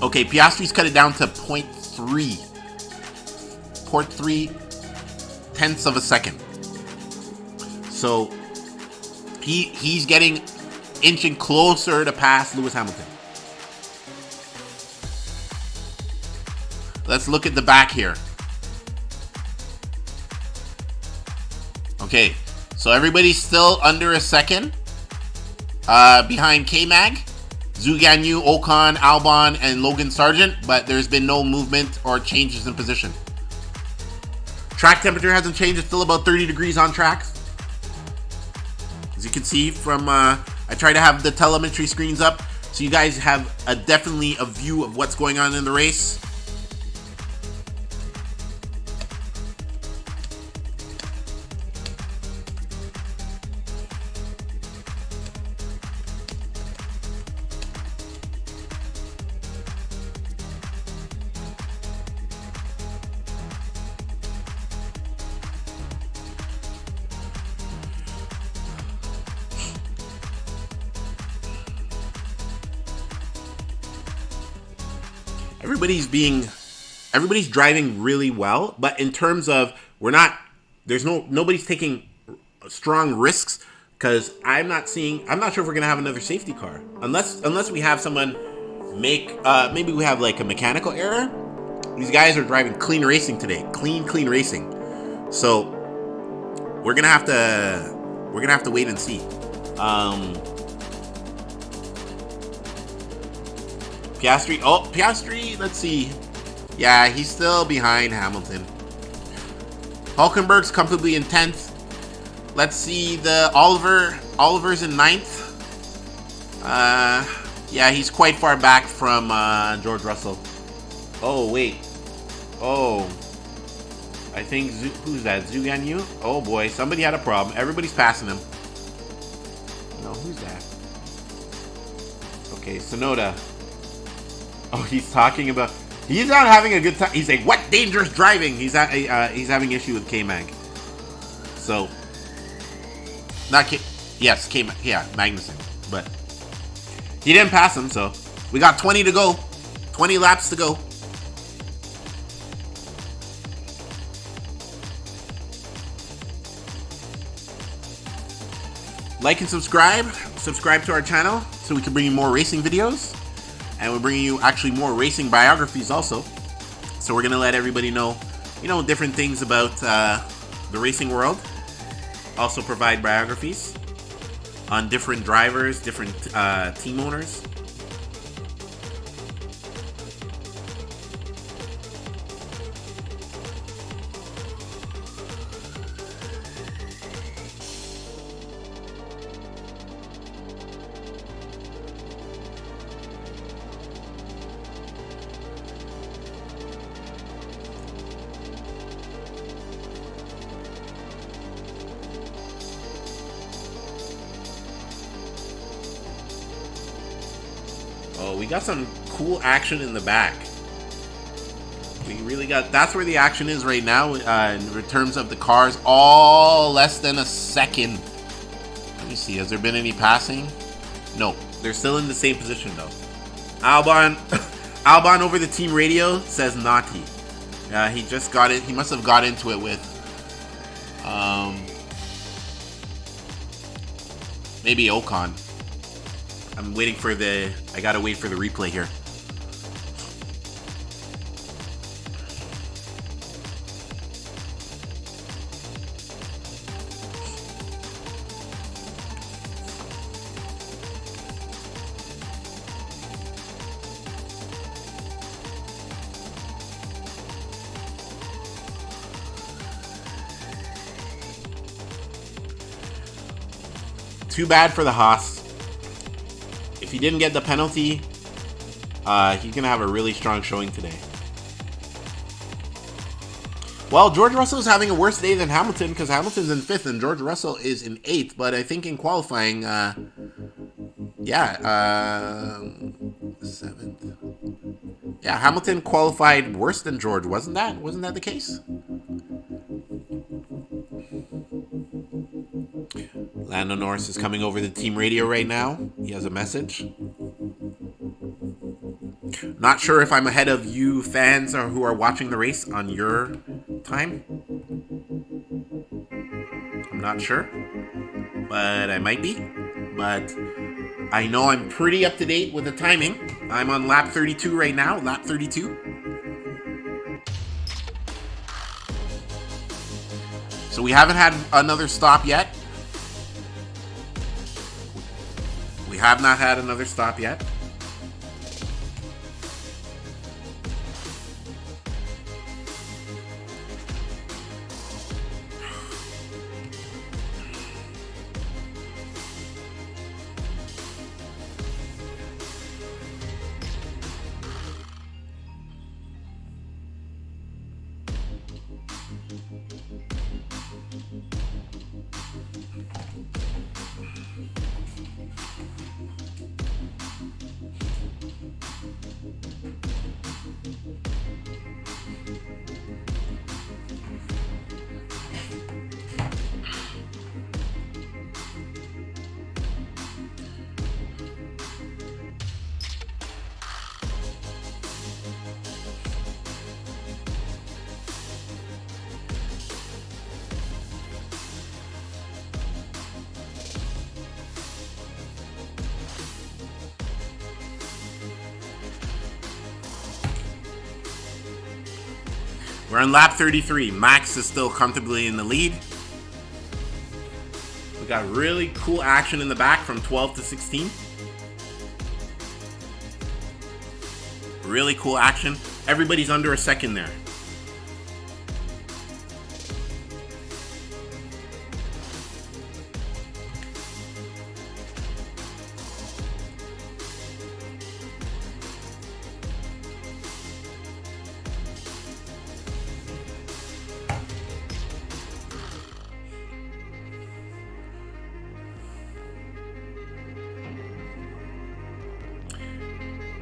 Okay, Piastri's cut it down to 0.3 tenths of a second. So he's getting inching closer to pass Lewis Hamilton. Let's look at the back here. Okay, so everybody's still under a second behind K-Mag, Zhou, Ocon, Albon, and Logan Sargent, but there's been no movement or changes in position. Track temperature hasn't changed. It's still about 30 degrees on track. As you can see from, I try to have the telemetry screens up so you guys have definitely a view of what's going on in the race. everybody's driving really well, but in terms of nobody's taking strong risks because I'm not sure if we're gonna have another safety car unless we have someone make maybe we have like a mechanical error. These guys are driving clean racing today, clean racing. So we're gonna have to wait and see. Piastri, let's see. Yeah, he's still behind Hamilton. Hulkenberg's comfortably in 10th. Let's see the Oliver's in 9th. Yeah, he's quite far back from George Russell. Oh, wait. Oh. I think, who's that? Zhu Yu? Oh boy, somebody had a problem. Everybody's passing him. No, who's that? Okay, Sonoda. Oh, he's talking about... He's not having a good time. He's like, what dangerous driving? He's having issue with K-Mag. So... Not K... Yes, K-Mag. Yeah, Magnussen. But... He didn't pass him, so... We got 20 to go. 20 laps to go. Like and subscribe. Subscribe to our channel so we can bring you more racing videos. And we're bringing you actually more racing biographies also. So we're going to let everybody know, different things about the racing world. Also provide biographies on different drivers, different team owners. Oh, we got some cool action in the back. We really got... That's where the action is right now in terms of the cars. All less than a second. Let me see. Has there been any passing? No. They're still in the same position, though. Albon over the team radio says naughty. He just got it. He must have got into it with... maybe Ocon. I'm waiting for I gotta wait for the replay here. Too bad for the Haas. If he didn't get the penalty, he's going to have a really strong showing today. Well, George Russell's having a worse day than Hamilton because Hamilton's in 5th and George Russell is in 8th. But I think in qualifying, 7th. Yeah, Hamilton qualified worse than George, wasn't that? Wasn't that the case? Lando Norris is coming over the team radio right now. He has a message. Not sure if I'm ahead of you fans or who are watching the race on your time. I'm not sure. But I might be. But I know I'm pretty up to date with the timing. I'm on lap 32 right now. Lap 32. So we haven't had another stop yet. We have not had another stop yet. We're on lap 33. Max is still comfortably in the lead. We got really cool action in the back from 12 to 16. Really cool action. Everybody's under a second there.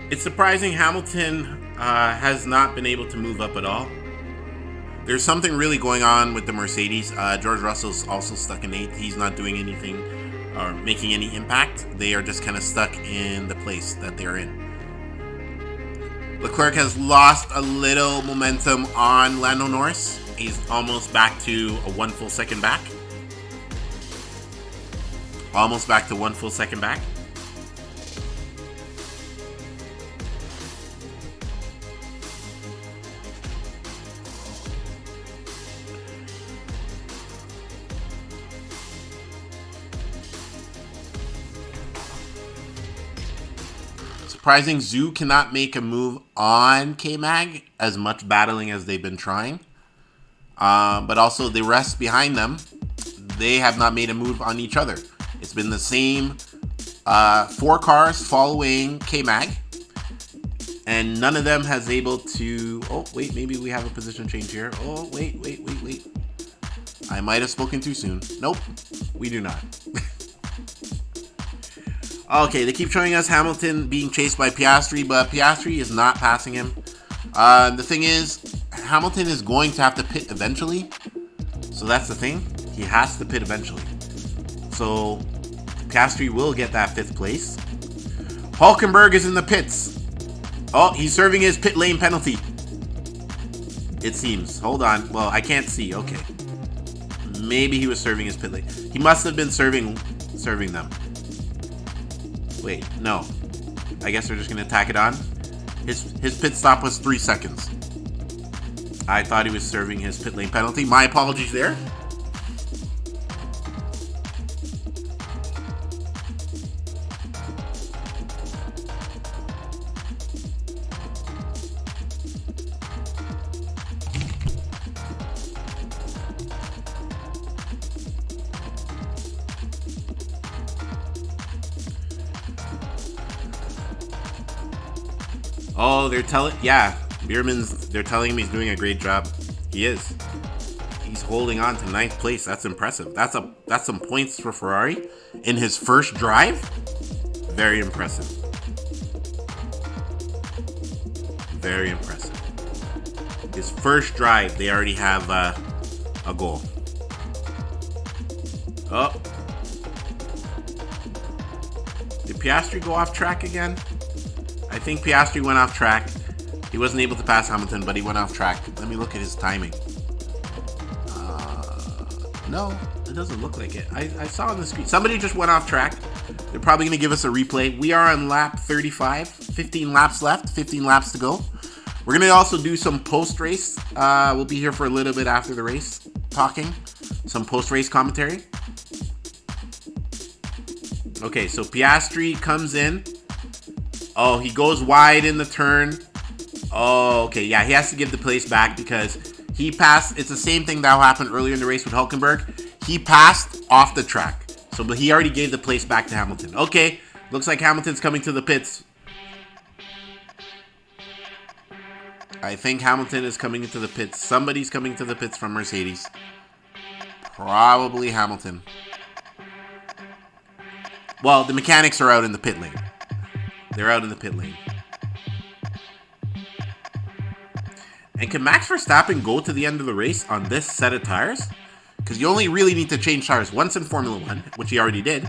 It's surprising Hamilton has not been able to move up at all. There's something really going on with the Mercedes. George Russell's also stuck in 8th. He's not doing anything or making any impact. They are just kind of stuck in the place that they're in. Leclerc has lost a little momentum on Lando Norris. He's almost back to a 1 full second back. Almost back to 1 full second back. Surprising, Zhu cannot make a move on K-Mag, as much battling as they've been trying. But also the rest behind them, they have not made a move on each other. It's been the same 4 cars following K-Mag, and none of them has able to... Oh, wait, maybe we have a position change here. Oh, wait. I might have spoken too soon. Nope, we do not. Okay, they keep showing us Hamilton being chased by Piastri, but Piastri is not passing him. The thing is, Hamilton is going to have to pit eventually. So that's the thing. He has to pit eventually. So Piastri will get that 5th place. Hulkenberg is in the pits. Oh, he's serving his pit lane penalty. It seems. Hold on. Well, I can't see. Okay. Maybe he was serving his pit lane. He must have been serving them. Wait, no. I guess they're just going to tack it on. His pit stop was 3 seconds. I thought he was serving his pit lane penalty. My apologies there. Oh, they're telling him he's doing a great job. He is. He's holding on to 9th place. That's impressive. That's some points for Ferrari in his first drive. Very impressive. Very impressive. His first drive, they already have a goal. Oh. Did Piastri go off track again? I think Piastri went off track. He wasn't able to pass Hamilton, but he went off track. Let me look at his timing. No, it doesn't look like it. I saw on the screen. Somebody just went off track. They're probably going to give us a replay. We are on lap 35. 15 laps left. 15 laps to go. We're going to also do some post-race. We'll be here for a little bit after the race, talking. Some post-race commentary. Okay, so Piastri comes in. Oh, he goes wide in the turn. Oh, okay. Yeah, he has to give the place back because he passed. It's the same thing that happened earlier in the race with Hulkenberg. He passed off the track. But he already gave the place back to Hamilton. Okay. Looks like Hamilton's coming to the pits. I think Hamilton is coming into the pits. Somebody's coming to the pits from Mercedes. Probably Hamilton. Well, the mechanics are out in the pit lane. They're out in the pit lane. And can Max Verstappen go to the end of the race on this set of tires? Because you only really need to change tires once in Formula 1, which he already did.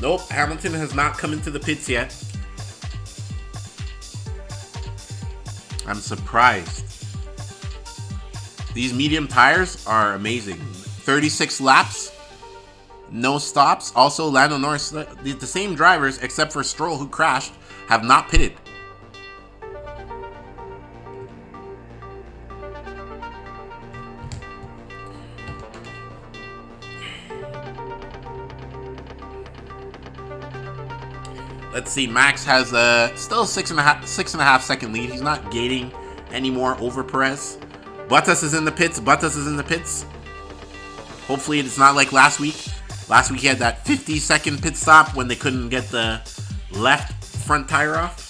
Nope, Hamilton has not come into the pits yet. I'm surprised. These medium tires are amazing. 36 laps, no stops. Also, Lando Norris, the same drivers except for Stroll, who crashed, have not pitted. Let's see. Max has still a six and a half second lead. He's not gating anymore over Perez. Bottas is in the pits. Hopefully it's not like last week. Last week he had that 50-second pit stop when they couldn't get the left front tire off.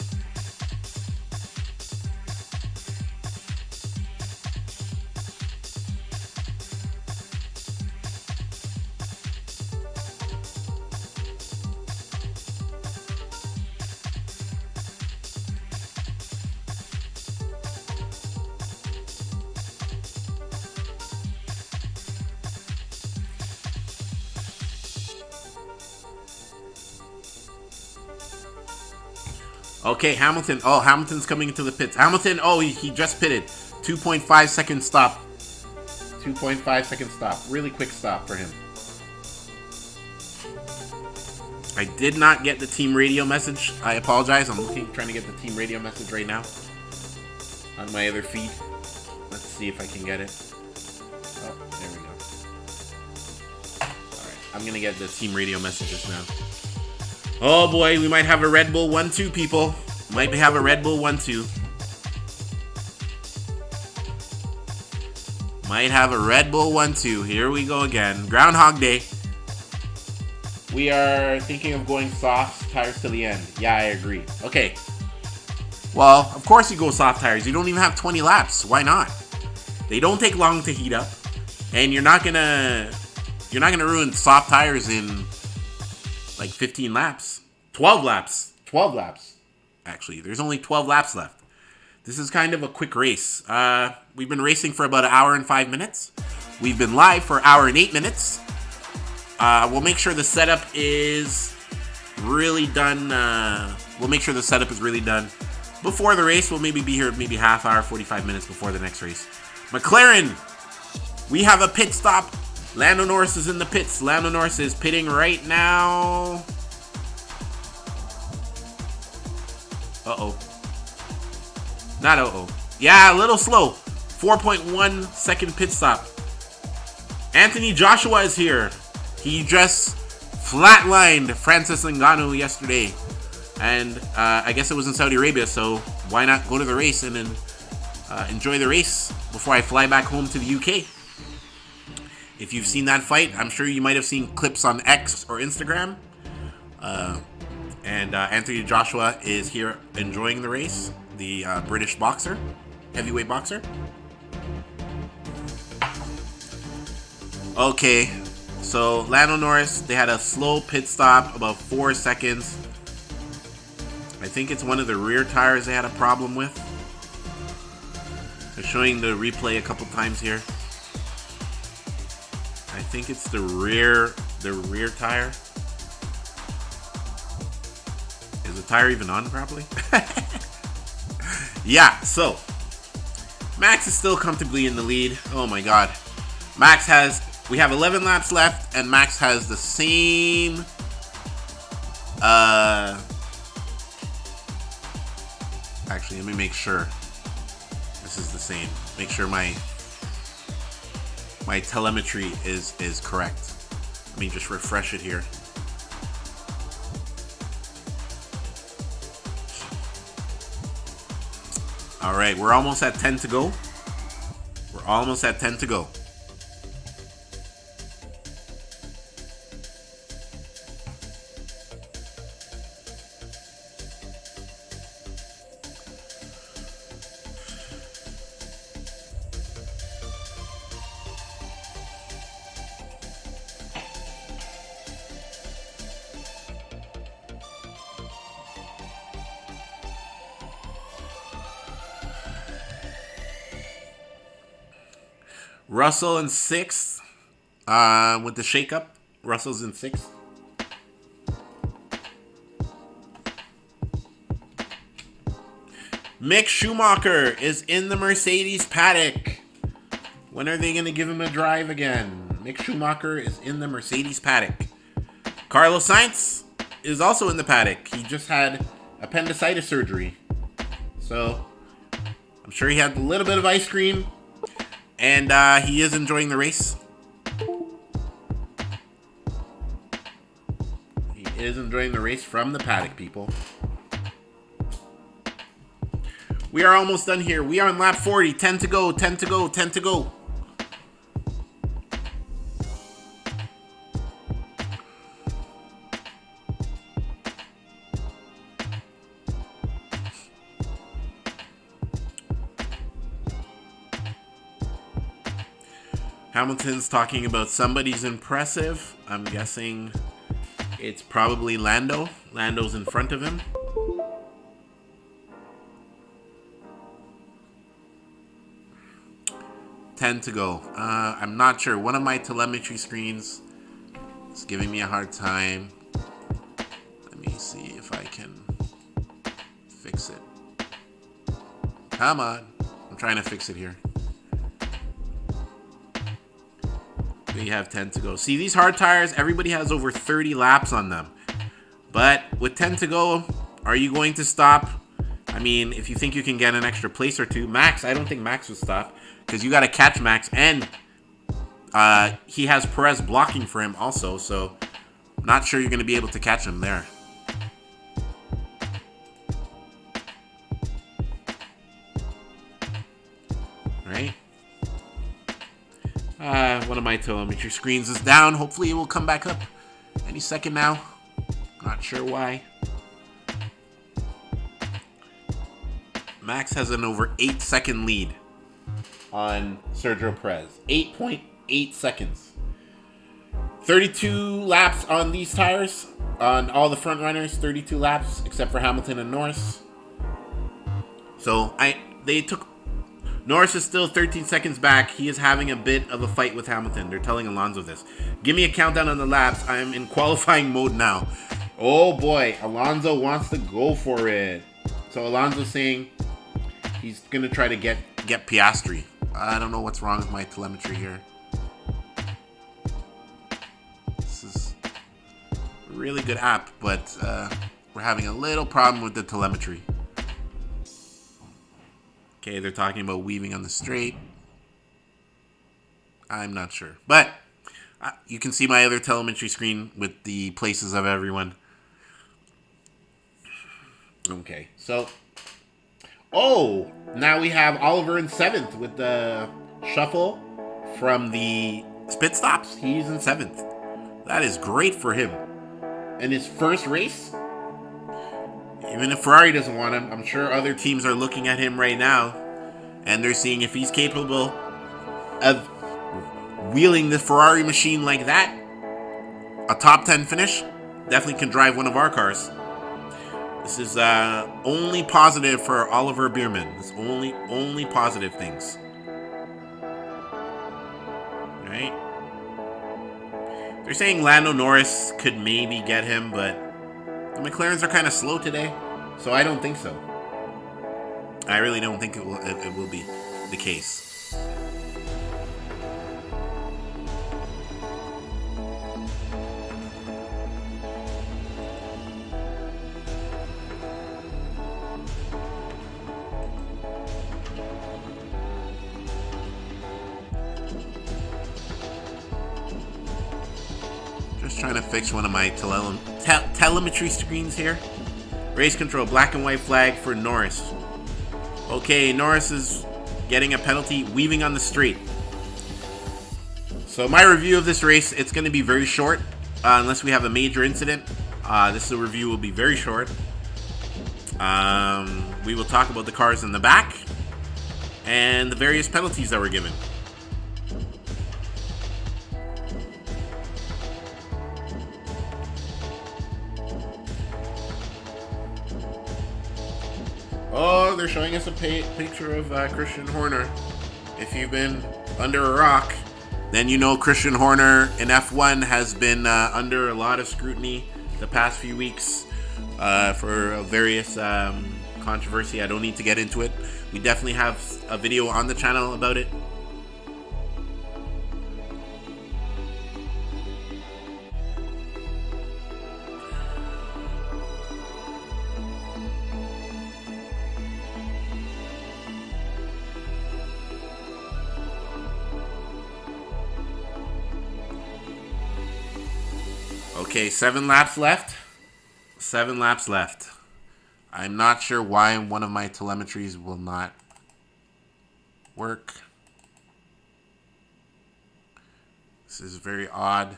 Okay, Hamilton. Oh, Hamilton's coming into the pits. Hamilton, oh, he just pitted. 2.5 second stop. 2.5 second stop. Really quick stop for him. I did not get the team radio message. I apologize. I'm trying to get the team radio message right now on my other feed. Let's see if I can get it. Oh, there we go. Alright, I'm going to get the team radio messages now. Oh boy, we might have a Red Bull 1-2, people. Might have a Red Bull 1-2. Might have a Red Bull 1-2. Here we go again. Groundhog Day. We are thinking of going soft tires to the end. Yeah, I agree. Okay. Well, of course you go soft tires. You don't even have 20 laps. Why not? They don't take long to heat up. And you're not gonna ruin soft tires in like 15 laps. 12 laps. 12 laps. Actually, there's only 12 laps left. This is kind of a quick race. We've been racing for about an hour and 5 minutes. We've been live for an hour and 8 minutes. We'll make sure the setup is really done. We'll make sure the setup is really done before the race. We'll maybe be here maybe half hour, 45 minutes before the next race. McLaren, we have a pit stop. Lando Norris is in the pits. Lando Norris is pitting right now. Uh-oh. Not uh-oh. Yeah, a little slow. 4.1 second pit stop. Anthony Joshua is here. He just flatlined Francis Ngannou yesterday. And I guess it was in Saudi Arabia, so why not go to the race and then enjoy the race before I fly back home to the UK. If you've seen that fight, I'm sure you might have seen clips on X or Instagram. And Anthony Joshua is here enjoying the race. The British boxer, heavyweight boxer. Okay, so Lando Norris, they had a slow pit stop, about 4 seconds. I think it's one of the rear tires they had a problem with. They're showing the replay a couple times here. I think it's the rear tire. Is the tire even on properly? Yeah, so Max is still comfortably in the lead. Oh my god. We have 11 laps left, and Max has the same actually, let me make sure this is the same. Make sure my telemetry is correct. Let me just refresh it here. All right, we're almost at 10 to go. We're almost at 10 to go. Russell in 6th with the shakeup. Russell's in 6th. Mick Schumacher is in the Mercedes paddock. When are they going to give him a drive again? Mick Schumacher is in the Mercedes paddock. Carlos Sainz is also in the paddock. He just had appendicitis surgery. So, I'm sure he had a little bit of ice cream. And he is enjoying the race. He is enjoying the race from the paddock, people. We are almost done here. We are on lap 40. 10 to go, 10 to go, 10 to go. Hamilton's talking about somebody's impressive. I'm guessing it's probably Lando. Lando's in front of him. $10 to go. I'm not sure. One of my telemetry screens is giving me a hard time. Let me see if I can fix it. Come on. I'm trying to fix it here. We have 10 to go. See, these hard tires, everybody has over 30 laps on them. But with 10 to go, are you going to stop? I mean, if you think you can get an extra place or two. Max, I don't think Max would stop. Because you got to catch Max. And he has Perez blocking for him also. So, not sure you're going to be able to catch him there. Right? One of my telemetry screens is down. Hopefully it will come back up any second now. Not sure why. Max has an over 8-second lead on Sergio Perez. 8.8 seconds. 32 laps on these tires. On all the front runners, 32 laps, except for Hamilton and Norris. So Norris is still 13 seconds back. He is having a bit of a fight with Hamilton. They're telling Alonso this. Give me a countdown on the laps. I am in qualifying mode now. Oh boy, Alonso wants to go for it. So Alonso's saying he's going to try to get Piastri. I don't know what's wrong with my telemetry here. This is a really good app, but we're having a little problem with the telemetry. Okay, they're talking about weaving on the straight. I'm not sure. But you can see my other telemetry screen with the places of everyone. Okay, so... Oh! Now we have Oliver in 7th with the shuffle from the pit stops. He's in 7th. That is great for him. And his first race... Even if Ferrari doesn't want him, I'm sure other teams are looking at him right now, and they're seeing if he's capable of wheeling the Ferrari machine like that. A top 10 finish definitely can drive one of our cars. This is only positive for Oliver Bierman. It's only positive things. Right? They're saying Lando Norris could maybe get him, but the McLarens are kind of slow today, so I don't think so. I really don't think it will be the case. Just trying to fix one of my telemetry screens here. Race control, black and white flag for Norris. Okay, Norris is getting a penalty, weaving on the straight. So my review of this race, it's going to be very short, unless we have a major incident. This review will be very short. We will talk about the cars in the back and the various penalties that were given. Oh, they're showing us a picture of Christian Horner. If you've been under a rock, then you know Christian Horner in F1 has been under a lot of scrutiny the past few weeks for various controversy. I don't need to get into it. We definitely have a video on the channel about it. Okay, 7 laps left. 7 laps left. I'm not sure why one of my telemetries will not work. This is very odd.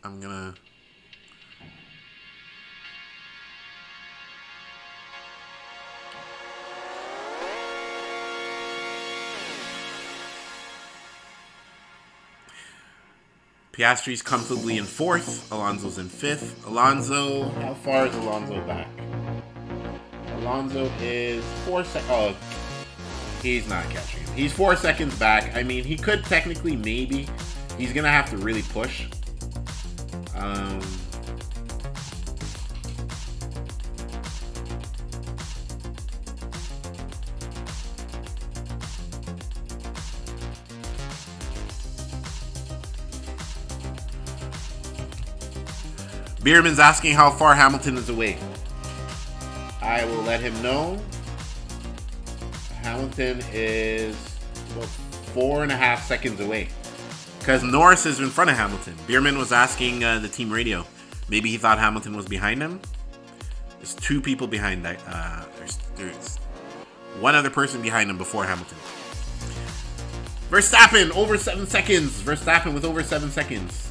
I'm gonna... Piastri's comfortably in 4th. Alonso's in 5th. Alonso, how far is Alonso back? Alonso is 4 seconds. Oh, he's not catching him. He's 4 seconds back. I mean, he could technically, maybe. He's going to have to really push. Bierman's asking how far Hamilton is away. I will let him know. Hamilton is about 4.5 seconds away. Because Norris is in front of Hamilton. Bierman was asking the team radio. Maybe he thought Hamilton was behind him. There's 2 people behind that. There's one other person behind him before Hamilton. Verstappen, over 7 seconds. Verstappen with over 7 seconds.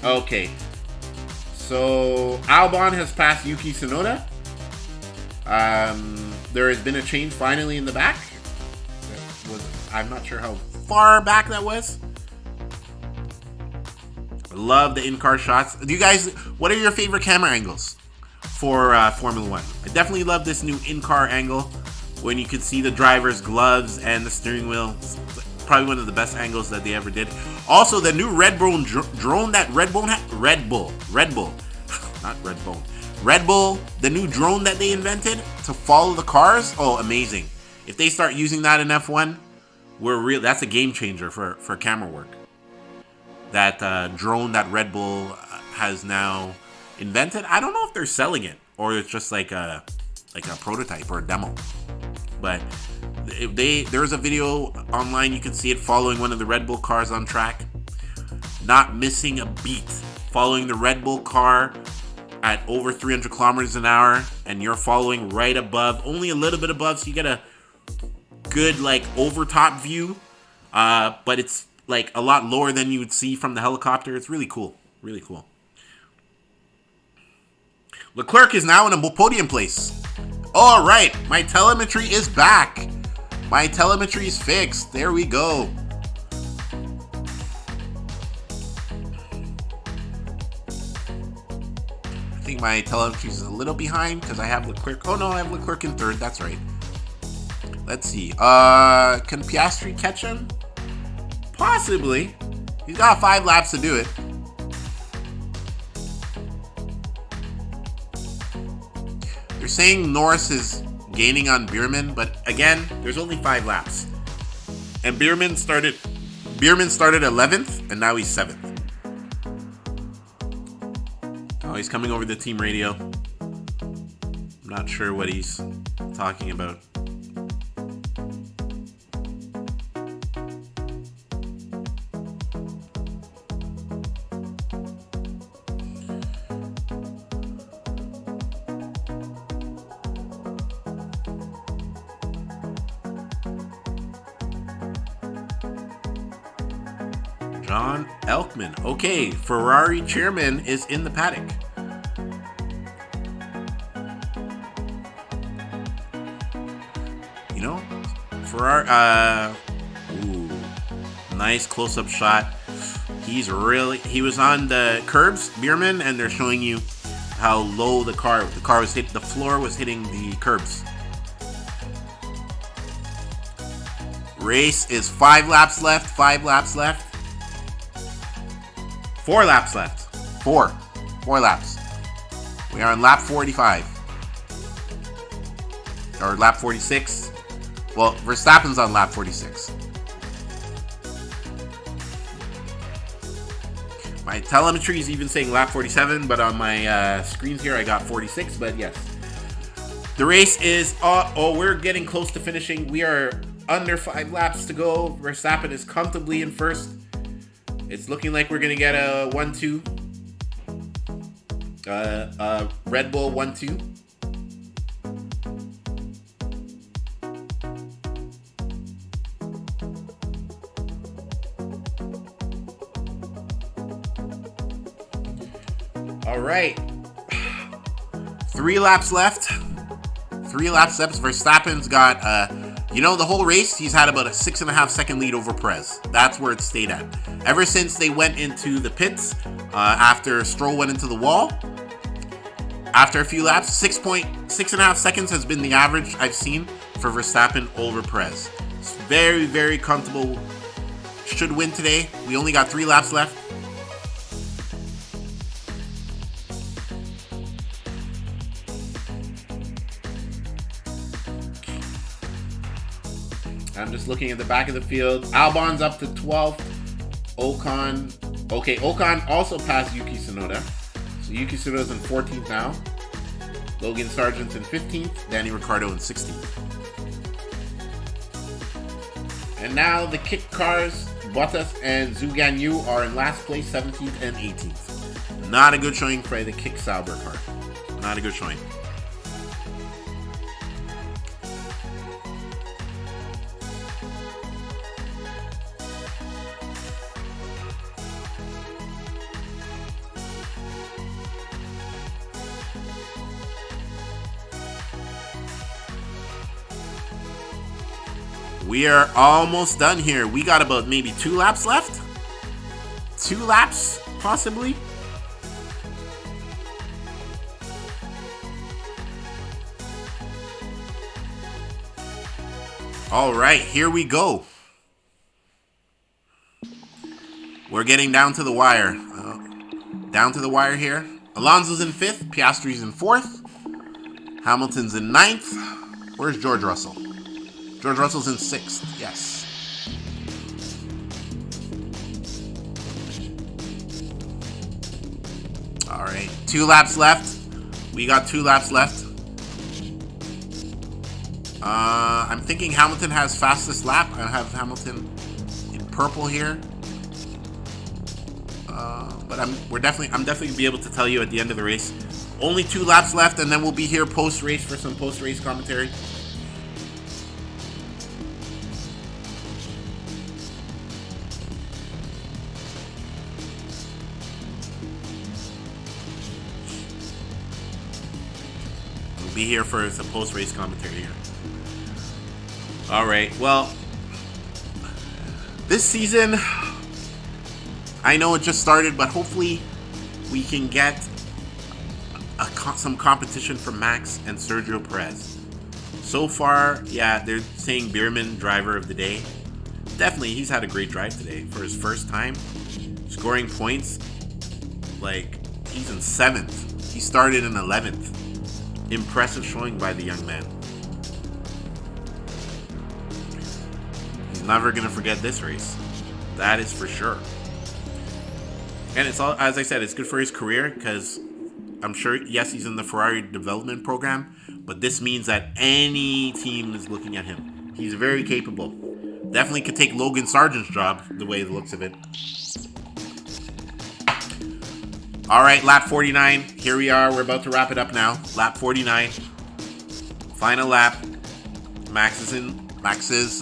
Okay, so Albon has passed Yuki Tsunoda. There has been a change finally in the back. I'm not sure how far back that was. Love the in-car shots. Do you guys, what are your favorite camera angles for Formula One? I definitely love this new in-car angle when you can see the driver's gloves and the steering wheel. It's probably one of the best angles that they ever did. Also, the new Red Bull drone that Red Bull, the new drone that they invented to follow the cars. Oh, amazing! If they start using that in F1, that's a game changer for camera work. That drone that Red Bull has now invented. I don't know if they're selling it or it's just like a prototype or a demo, but. There's a video online, you can see it following one of the Red Bull cars on track. Not missing a beat. Following the Red Bull car at over 300 kilometers an hour, and you're following right above, only a little bit above, so you get a good over top view. But it's a lot lower than you would see from the helicopter. It's really cool. Really cool. Leclerc is now in a podium place. All right, my telemetry is back. My telemetry is fixed. There we go. I think my telemetry is a little behind because I have Leclerc. Oh no, I have Leclerc in 3rd. That's right. Let's see. Can Piastri catch him? Possibly. He's got 5 laps to do it. They're saying Norris is gaining on Bierman, but again, there's only 5 laps. And Bierman started 11th, and now he's 7th. Oh, he's coming over the team radio. I'm not sure what he's talking about. John Elkman. Okay, Ferrari chairman is in the paddock. You know, Ferrari. Ooh, nice close-up shot. He was on the curbs, Bierman, and they're showing you how low the car was hit. The floor was hitting the curbs. Race is 5 laps left. 5 laps left. 4 laps left. 4 laps. We are on lap 45. Or lap 46. Well, Verstappen's on lap 46. My telemetry is even saying lap 47, but on my screens here I got 46, but yes. The race is, we're getting close to finishing. We are under 5 laps to go. Verstappen is comfortably in first. It's looking like we're going to get a 1-2. Red Bull 1-2. All right. 3 laps left. 3 laps left. Verstappen's got, the whole race, he's had about a 6.5 second lead over Perez. That's where it stayed at. Ever since they went into the pits, after Stroll went into the wall, after a few laps, 6.5 seconds has been the average I've seen for Verstappen over Perez. It's very, very comfortable. Should win today. We only got 3 laps left. I'm just looking at the back of the field. Albon's up to 12th. Ocon also passed Yuki Tsunoda. So Yuki Tsunoda's in 14th now. Logan Sargent's in 15th. Danny Ricciardo in 16th. And now the kick cars, Bottas and Zhou Guanyu are in last place, 17th and 18th. Not a good showing for the kick Sauber car. Not a good showing. We are almost done here. We got about maybe 2 laps left. 2 laps, possibly. All right, here we go. We're getting down to the wire. Down to the wire here. Alonso's in 5th. Piastri's in 4th. Hamilton's in 9th. Where's George Russell? George Russell's in 6th, yes. All right, 2 laps left. We got 2 laps left. I'm thinking Hamilton has fastest lap. I have Hamilton in purple here. But I'm definitely gonna be able to tell you at the end of the race. Only 2 laps left, and then we'll be here post-race for some post-race commentary. Be here for some post-race commentary here. All right, well, this season, I know it just started, but hopefully we can get some competition from Max and Sergio Perez. So far, yeah, they're saying Bierman driver of the day. Definitely, he's had a great drive today for his first time scoring points. Like, he's in 7th. He started in 11th. Impressive showing by the young man. He's never going to forget this race. That is for sure. And it's all, as I said, it's good for his career because I'm sure, yes, he's in the Ferrari development program, but this means that any team is looking at him. He's very capable. Definitely could take Logan Sargent's job, the way it looks of it. All right, lap 49. Here we are. We're about to wrap it up now. Lap 49. Final lap. Max is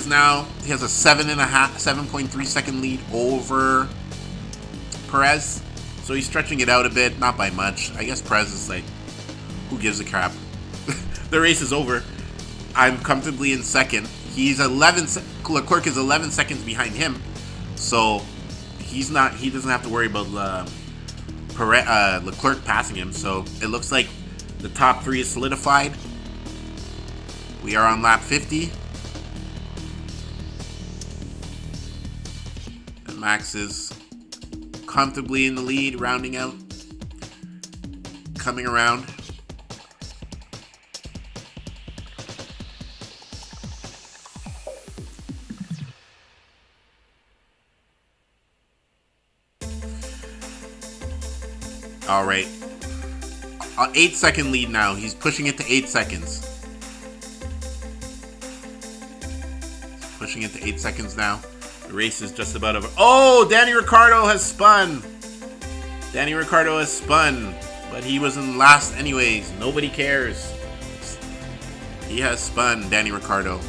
now, he has a 7.3 second lead over Perez. So he's stretching it out a bit, not by much. I guess Perez is like, who gives a crap? The race is over. I'm comfortably in second. Leclerc is 11 seconds behind him. So he doesn't have to worry about Leclerc passing him. So it looks like the top 3 is solidified. We are on lap 50. And Max is comfortably in the lead, rounding out, coming around. All right, 8-second lead now. He's pushing it to 8 seconds. Pushing it to 8 seconds now. The race is just about over. Oh, Danny Ricciardo has spun. Danny Ricciardo has spun, but he was in last anyways. Nobody cares. He has spun, Danny Ricciardo.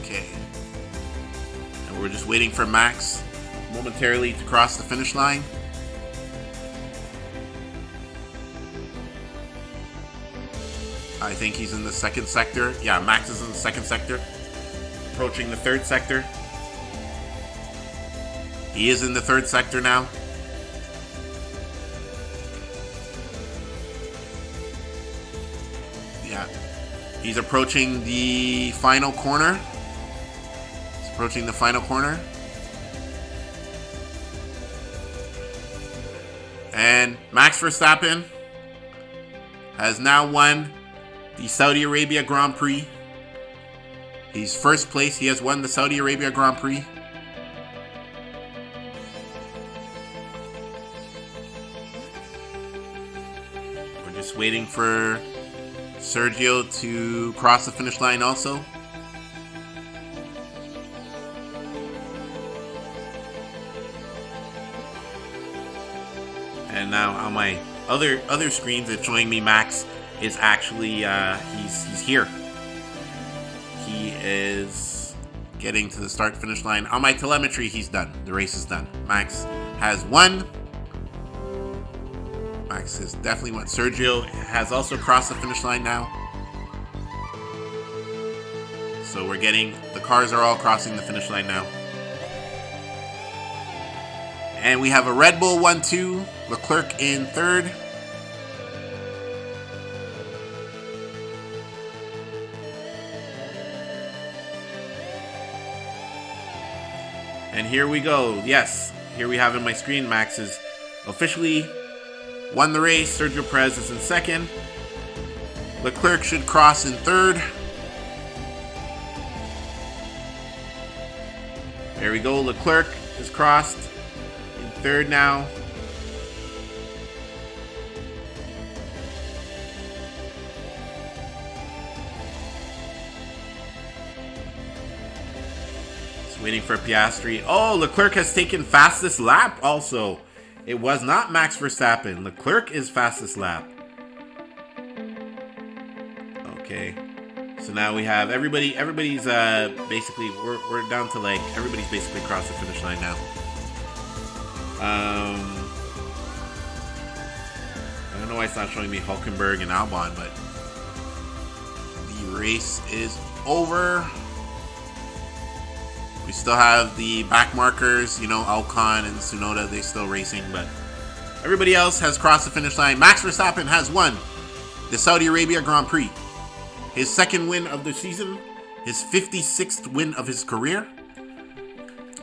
Okay. And we're just waiting for Max momentarily to cross the finish line. I think he's in the second sector. Yeah, Max is in the second sector. Approaching the third sector. He is in the third sector now. Yeah. He's approaching the final corner. He's approaching the final corner. And Max Verstappen has now won the Saudi Arabia Grand Prix. He's first place. He has won the Saudi Arabia Grand Prix. We're just waiting for Sergio to cross the finish line also. And now on my other screens, it's showing me Max is actually he's here. He is getting to the start finish line. On my telemetry, he's done. The race is done. Max has won. Max has definitely won. Sergio has also crossed the finish line now. So we're getting, the cars are all crossing the finish line now. And we have a Red Bull 1-2, Leclerc in third. And here we go. Yes, here we have in my screen, Max has officially won the race. Sergio Perez is in second. Leclerc should cross in third. There we go. Leclerc is crossed in third now. Waiting for Piastri. Oh, Leclerc has taken fastest lap also. It was not Max Verstappen. Leclerc is fastest lap. Okay. So now we have everybody's basically, we're down to like, everybody's basically across the finish line now. I don't know why it's not showing me Hülkenberg and Albon, but the race is over. We still have the back markers, you know, Ocon and Tsunoda, they're still racing, but everybody else has crossed the finish line. Max Verstappen has won the Saudi Arabia Grand Prix. His second win of the season, his 56th win of his career.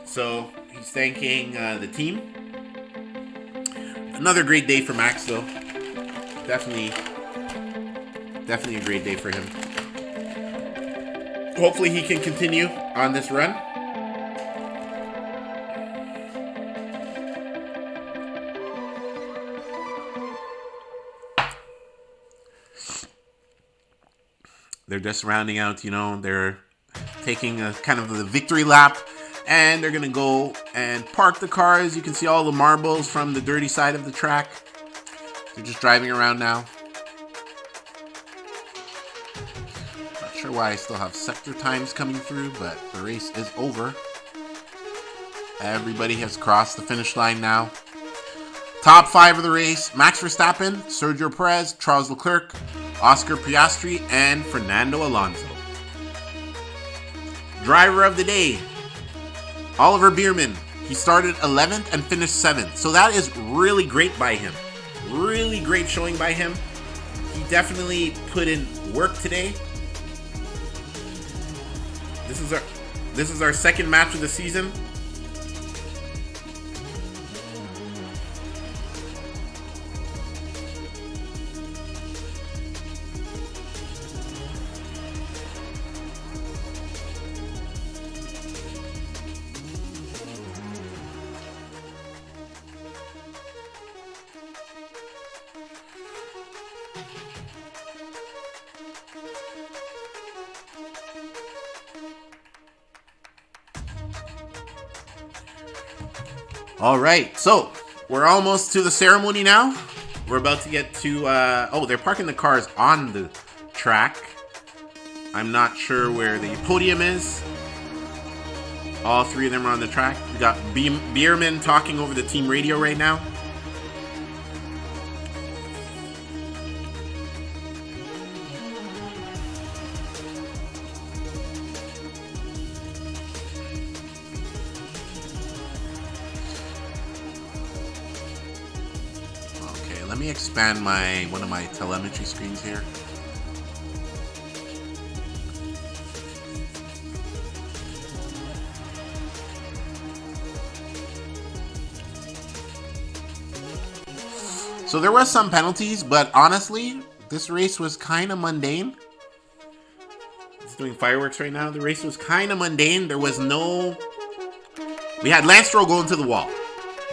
So he's thanking the team. Another great day for Max, though. Definitely a great day for him. Hopefully he can continue on this run. They're just rounding out, you know, they're taking a kind of the victory lap, and they're going to go and park the cars. You can see all the marbles from the dirty side of the track. They're just driving around now. Not sure why I still have sector times coming through, but the race is over. Everybody has crossed the finish line now. Top 5 of the race: Max Verstappen, Sergio Perez, Charles Leclerc, Oscar Piastri, and Fernando Alonso. Driver of the day: Oliver Bierman. He started 11th and finished 7th. So that is really great by him. Really great showing by him. He definitely put in work today. This is our second match of the season. All right, so we're almost to the ceremony now. We're about to get to, oh, they're parking the cars on the track. I'm not sure where the podium is. All three of them are on the track. We got Bierman talking over the team radio right now. Okay, let me expand one of my telemetry screens here. So there was some penalties, but honestly, this race was kind of mundane. It's doing fireworks right now. The race was kind of mundane. There was no... We had Lance Stroll going to the wall.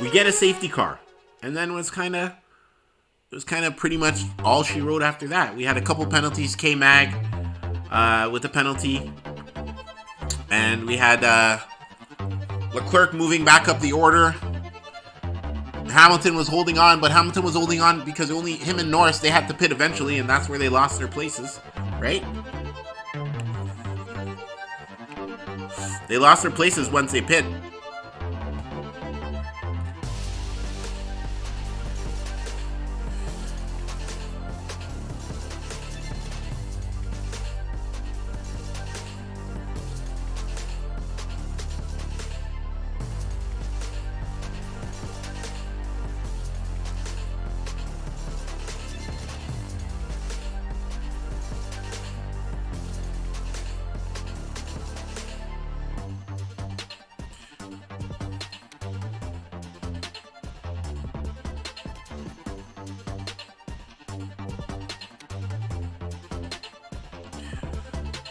We get a safety car. And then it was kind of pretty much all she wrote after that. We had a couple penalties. K-Mag with a penalty. And we had Leclerc moving back up the order. Hamilton was holding on, but Hamilton was holding on because only him and Norris, they had to pit eventually, and that's where they lost their places, right? They lost their places once they pit.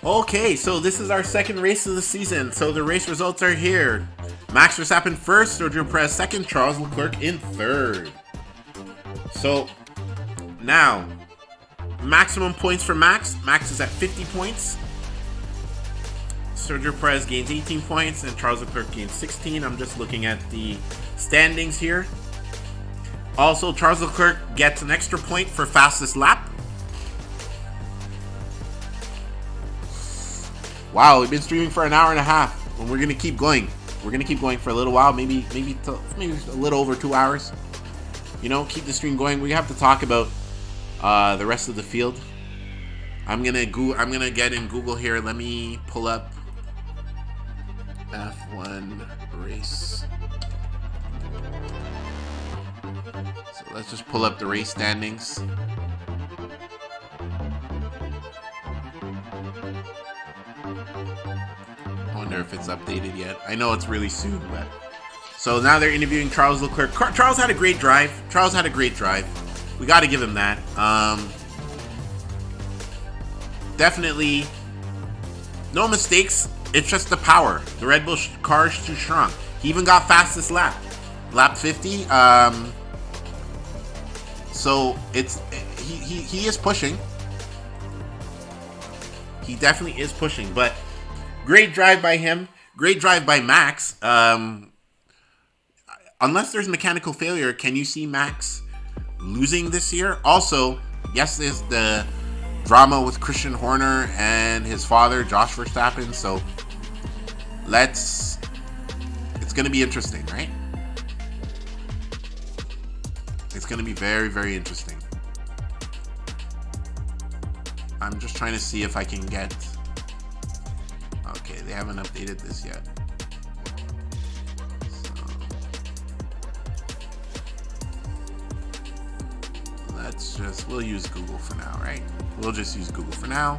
Okay, so this is our second race of the season. So the race results are here. Max Verstappen first, Sergio Perez second, Charles Leclerc in third. So now, maximum points for Max. Max is at 50 points. Sergio Perez gains 18 points and Charles Leclerc gains 16. I'm just looking at the standings here. Also, Charles Leclerc gets an extra point for fastest lap. Wow, we've been streaming for an hour and a half, and we're gonna keep going. We're gonna keep going for a little while, maybe a little over 2 hours. You know, keep the stream going. We have to talk about the rest of the field. I'm gonna get in Google here. Let me pull up F1 race. So let's just pull up the race standings. I wonder if it's updated yet. I know it's really soon, but... So now they're interviewing Charles Leclerc. Charles had a great drive. We got to give him that. Definitely no mistakes. It's just the power. The Red Bull car is too strong. He even got fastest lap. Lap 50. So he is pushing. He definitely is pushing, but great drive by him. Great drive by Max. Unless there's mechanical failure, can you see Max losing this year? Also, yes, there's the drama with Christian Horner and his father, Josh Verstappen. So it's going to be interesting, right? It's going to be very, very interesting. I'm just trying to see if I can get... Okay, they haven't updated this yet. So we'll use Google for now, right? We'll just use Google for now.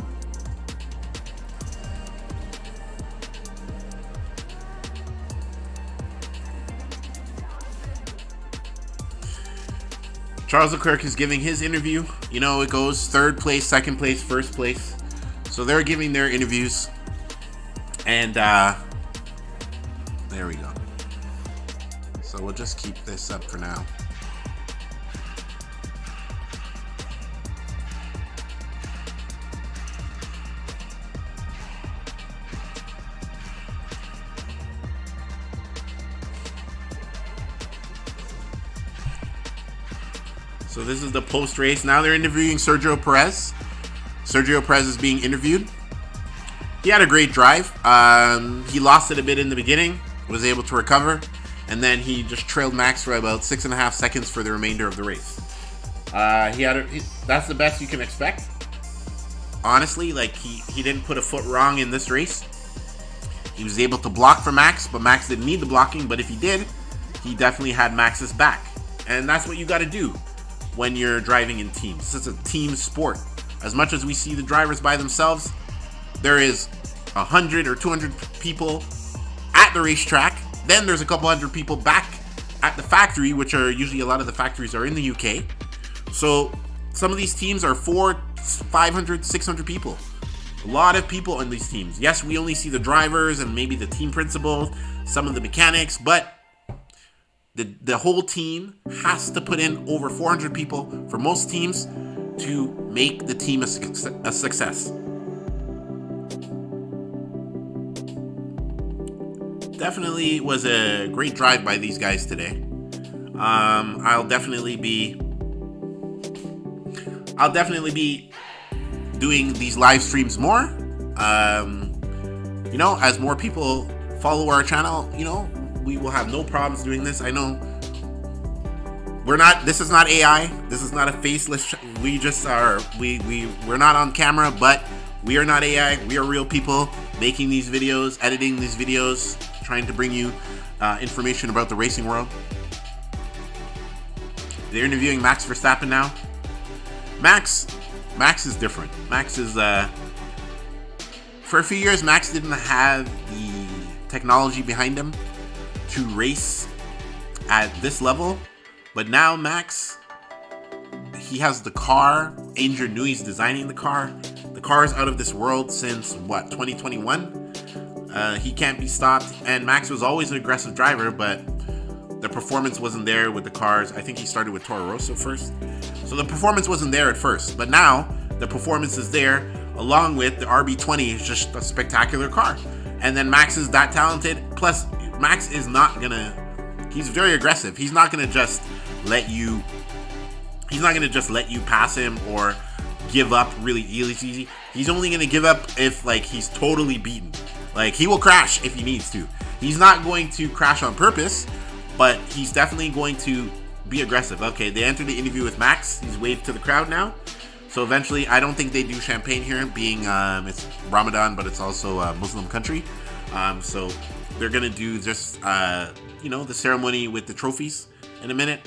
Charles Leclerc is giving his interview. You know, it goes third place, second place, first place. So they're giving their interviews. And there we go. So we'll just keep this up for now. So this is the post-race. Now they're interviewing Sergio Perez. Sergio Perez is being interviewed. He had a great drive. He lost it a bit in the beginning, was able to recover, and then he just trailed Max for about 6.5 seconds for the remainder of the race. That's the best you can expect. Honestly, like he didn't put a foot wrong in this race. He was able to block for Max, but Max didn't need the blocking. But if he did, he definitely had Max's back. And that's what you got to do when you're driving in teams. This is a team sport. As much as we see the drivers by themselves, there is 100 or 200 people at the racetrack. Then there's a couple hundred people back at the factory, which are usually, a lot of the factories are in the UK. So some of these teams are 400, 500, 600 people. A lot of people in these teams. Yes, we only see the drivers and maybe the team principals, some of the mechanics, but the whole team has to put in over 400 people for most teams to make the team a success. Definitely was a great drive by these guys today. I'll definitely be doing these live streams more. As more people follow our channel, we will have no problems doing this. I know this is not AI. This is not a faceless, we're not on camera, but we are not AI. We are real people making these videos, editing these videos, trying to bring you information about the racing world. They're interviewing Max Verstappen now. Max is different. Max is, for a few years, Max didn't have the technology behind him to race at this level. But now Max, he has the car. Andrew Newey's designing the car. The car is out of this world since, 2021? He can't be stopped. And Max was always an aggressive driver, but the performance wasn't there with the cars. I think he started with Toro Rosso first. So the performance wasn't there at first, but now the performance is there, along with the RB20 is just a spectacular car. And then Max is that talented. Plus, Max is not gonna, he's very aggressive. He's not gonna just let you pass him or give up really easy. He's only gonna give up if he's totally beaten. He will crash if he needs to. He's not going to crash on purpose, but he's definitely going to be aggressive. Okay, they entered the interview with Max. He's waved to the crowd now. So eventually, I don't think they do champagne here, being it's Ramadan, but it's also a Muslim country. So they're gonna do just the ceremony with the trophies in a minute.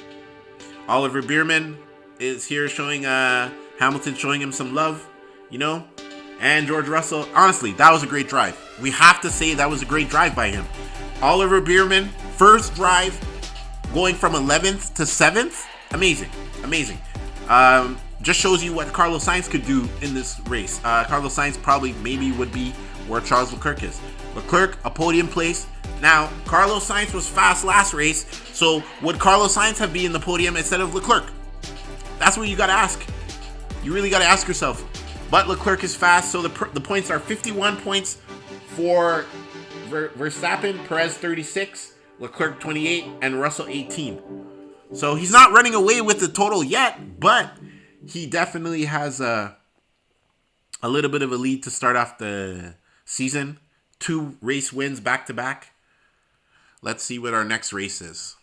Oliver Bierman is here showing Hamilton, showing him some love, and George Russell. Honestly, that was a great drive. We have to say that was a great drive by him. Oliver Bierman, first drive, going from 11th to 7th. Amazing. Just shows you what Carlos Sainz could do in this race. Carlos Sainz maybe would be where Charles Leclerc is. Leclerc, a podium place. Now, Carlos Sainz was fast last race, so would Carlos Sainz have been in the podium instead of Leclerc? That's what you got to ask. You really got to ask yourself. But Leclerc is fast, so the points are 51 points for Verstappen, Perez 36, Leclerc 28, and Russell 18. So he's not running away with the total yet, but he definitely has a little bit of a lead to start off the season. 2 race wins back to back. Let's see what our next race is.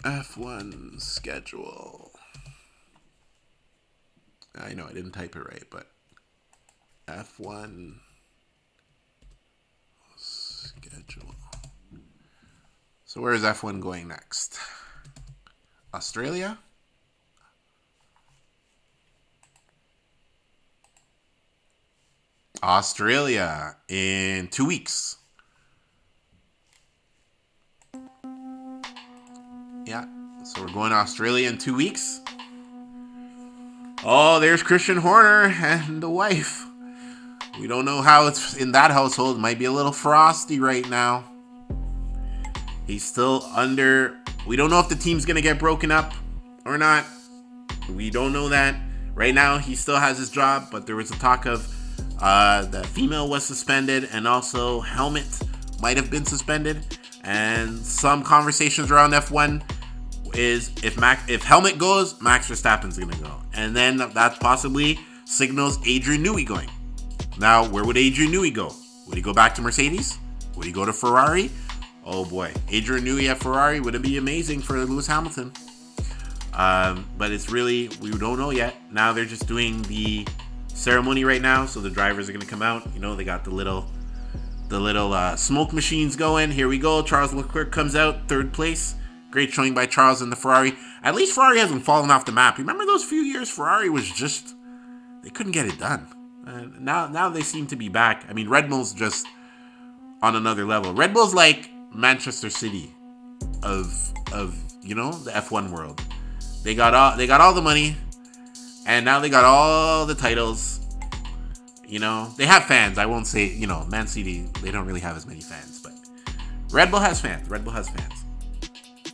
F1 schedule. I know I didn't type it right, but F1 schedule. So where is F1 going next? Australia? Australia in 2 weeks. Yeah, so we're going to Australia in 2 weeks. Oh, there's Christian Horner and the wife. We don't know how it's in that household. It might be a little frosty right now. He's still under. We don't know if the team's going to get broken up or not. We don't know that. Right now, he still has his job, but there was a talk of the female was suspended, and also helmet might have been suspended, and some conversations around F1 is if helmet goes, Max Verstappen's gonna go, and then that possibly signals Adrian Newey going. Now, where would Adrian Newey go? Would he go back to Mercedes? Would he go to Ferrari? Oh boy, Adrian Newey at Ferrari would be amazing for Lewis Hamilton. But it's really, we don't know yet. Now they're just doing the ceremony right now, so the drivers are gonna come out. You know, they got the little smoke machines going. Here we go. Charles Leclerc comes out, third place. Great showing by Charles in the Ferrari. At least Ferrari hasn't fallen off the map. Remember those few years Ferrari was just, they couldn't get it done. Now they seem to be back. I mean, Red Bull's just on another level. Red Bull's like Manchester City of you know, the F1 world. They got all the money, and now they got all the titles. You know, they have fans. I won't say, you know, Man City, they don't really have as many fans, but Red Bull has fans. Red Bull has fans.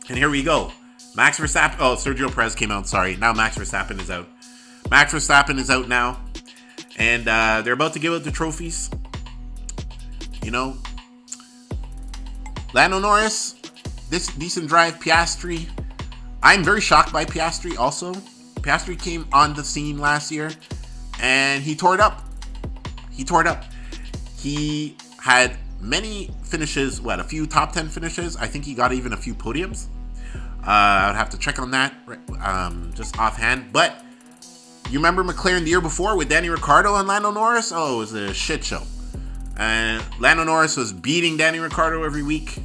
And here we go. Max Verstappen. Oh, Sergio Perez came out. Sorry. Now Max Verstappen is out. Max Verstappen is out now. And they're about to give out the trophies. You know, Lando Norris, this decent drive. Piastri. I'm very shocked by Piastri also. Piastri came on the scene last year and he tore it up. He had many finishes, a few top 10 finishes. I think he got even a few podiums. I would have to check on that just offhand. But you remember McLaren the year before with Danny Ricciardo and Lando Norris? Oh, it was a shit show. And Lando Norris was beating Danny Ricciardo every week.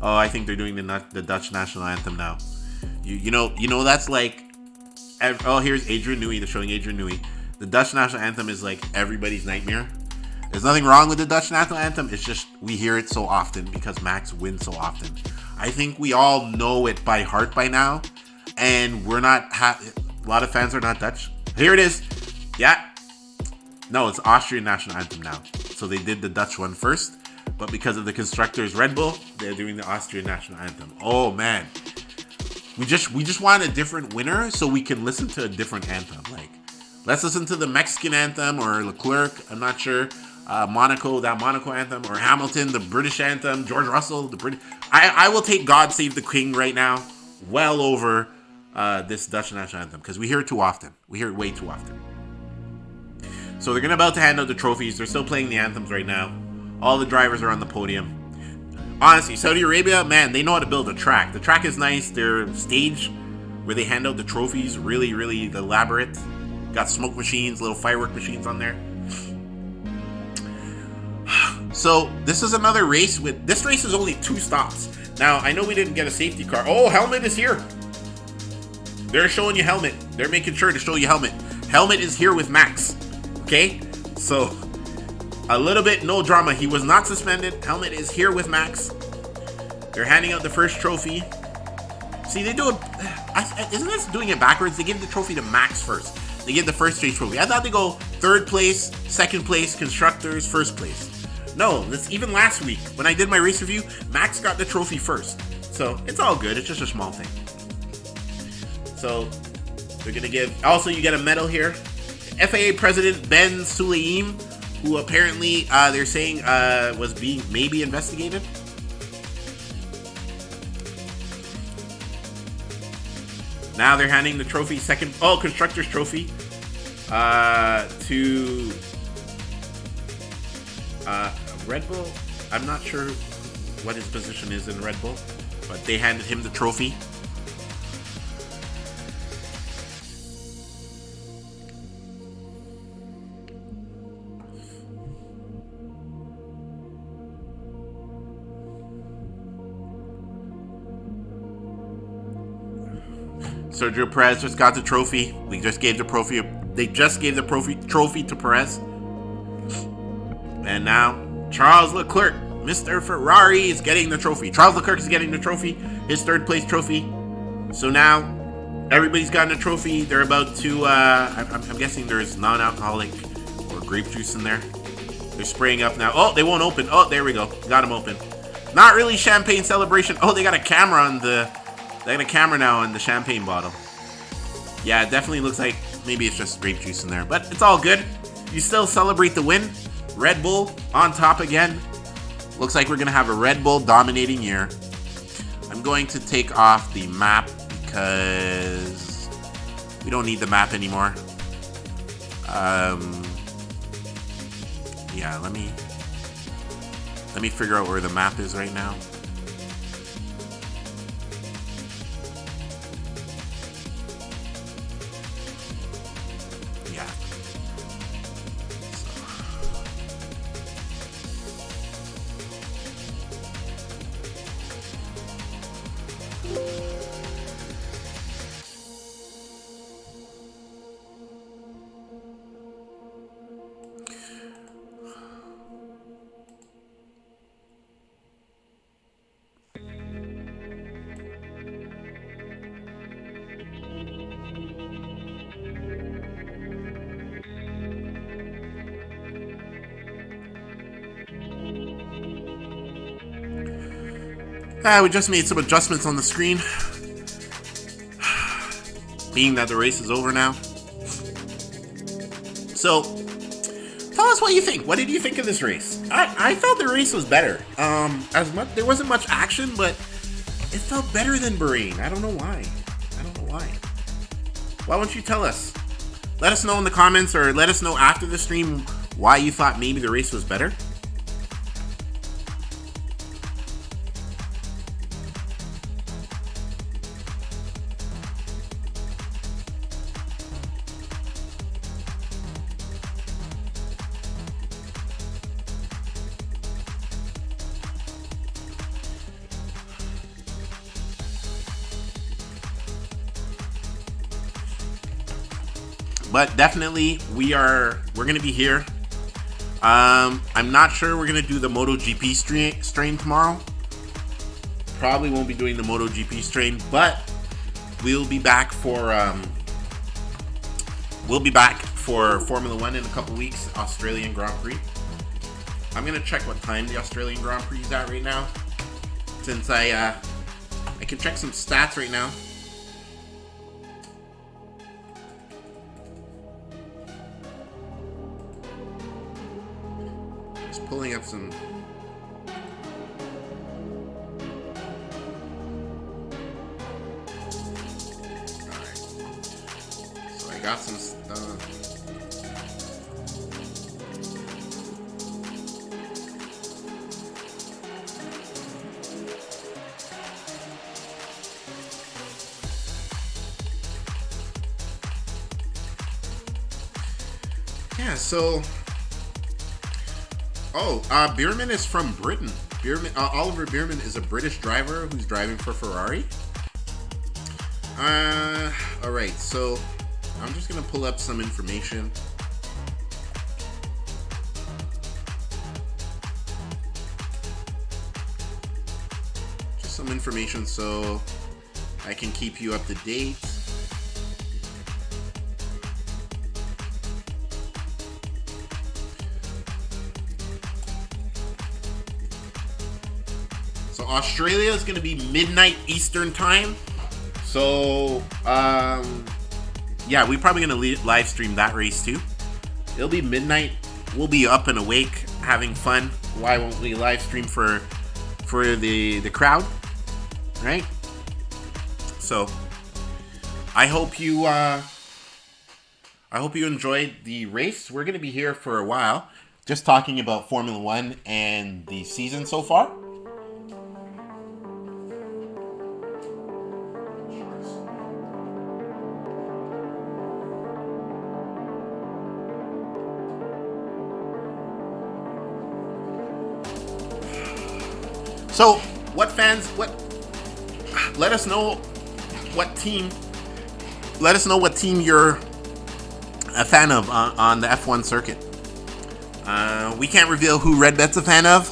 Oh, I think they're doing the Dutch national anthem now. You know that's like, oh, here's Adrian Newey. They're showing Adrian Newey. The Dutch national anthem is like everybody's nightmare. There's nothing wrong with the Dutch national anthem. It's just we hear it so often because Max wins so often. I think we all know it by heart by now, and we're not. A lot of fans are not Dutch. Here it is. Yeah. No, it's Austrian national anthem now. So they did the Dutch one first, but because of the constructors Red Bull, they're doing the Austrian national anthem. Oh man, we just want a different winner so we can listen to a different anthem. Like, let's listen to the Mexican anthem or Leclerc. I'm not sure. Monaco, that Monaco anthem, or Hamilton, the British anthem, George Russell, the British. I will take God Save the King right now, well over this Dutch national anthem, because we hear it too often. We hear it way too often. So they're about to hand out the trophies. They're still playing the anthems right now. All the drivers are on the podium. Honestly, Saudi Arabia, man, they know how to build a track. The track is nice. Their stage where they hand out the trophies, really, really elaborate. Got smoke machines, little firework machines on there. So this is another race this race is only 2 stops. Now, I know we didn't get a safety car. Oh, helmet is here. They're showing you helmet. They're making sure to show you helmet. Helmet is here with Max. Okay? So, a little bit, no drama. He was not suspended. Helmet is here with Max. They're handing out the first trophy. See, they do it. Isn't this doing it backwards? They give the trophy to Max first. They give the first race trophy. I thought they go 3rd place, 2nd place, constructors, 1st place. No, this even last week when I did my race review, Max got the trophy first. So it's all good. It's just a small thing. So they're gonna give. Also, you get a medal here. FAA President Ben Sulayem, who apparently they're saying was being maybe investigated. Now they're handing the trophy, constructor's trophy, to Red Bull. I'm not sure what his position is in Red Bull, but they handed him the trophy. Sergio Perez just got the trophy. They just gave the trophy to Perez. And now Charles Leclerc, Mr. Ferrari, is getting the trophy. Charles Leclerc is getting the trophy, his 3rd place trophy. So now everybody's gotten a trophy. They're about to, I'm guessing there's non-alcoholic or grape juice in there. They're spraying up now. Oh, they won't open. Oh, there we go. Got them open. Not really champagne celebration. Oh, they got a camera now on the champagne bottle. Yeah, it definitely looks like maybe it's just grape juice in there, but it's all good. You still celebrate the win. Red Bull on top again. Looks like we're going to have a Red Bull dominating year. I'm going to take off the map because we don't need the map anymore. Yeah, let me figure out where the map is right now. Yeah. We just made some adjustments on the screen, being that the race is over now. So, tell us what you think. What did you think of this race? I felt the race was better. There wasn't much action, but it felt better than Bahrain. I don't know why. Why won't you tell us? Let us know in the comments, or let us know after the stream why you thought maybe the race was better. But definitely, we're gonna be here. I'm not sure we're gonna do the MotoGP strain tomorrow. Probably won't be doing the MotoGP strain, but we'll be back for Formula One in a couple weeks, Australian Grand Prix. I'm gonna check what time the Australian Grand Prix is at right now, since I can check some stats right now. Pulling up some. Alright. So I got some stuff. Yeah, so. Oh, Bierman is from Britain. Oliver Bierman is a British driver who's driving for Ferrari. Alright, so I'm just going to pull up some information. Just some information so I can keep you up to date. Australia is going to be midnight Eastern time. So, yeah, we're probably going to live stream that race too. It'll be midnight. We'll be up and awake, having fun. Why won't we live stream for the crowd, right? So, I hope you enjoyed the race. We're going to be here for a while, just talking about Formula One and the season so far. So, let us know what team you're a fan of on the F1 circuit. We can't reveal who Redbet's a fan of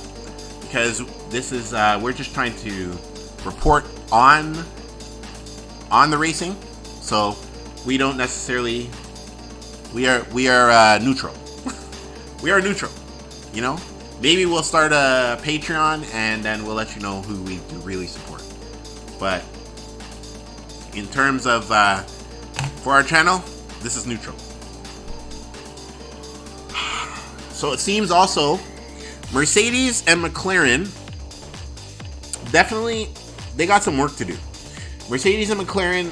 because this is we're just trying to report on the racing. So we don't necessarily we are neutral. We are neutral, you know. Maybe we'll start a Patreon and then we'll let you know who we do really support. But in terms of for our channel, this is neutral. So it seems also Mercedes and McLaren, definitely, they got some work to do. Mercedes and McLaren,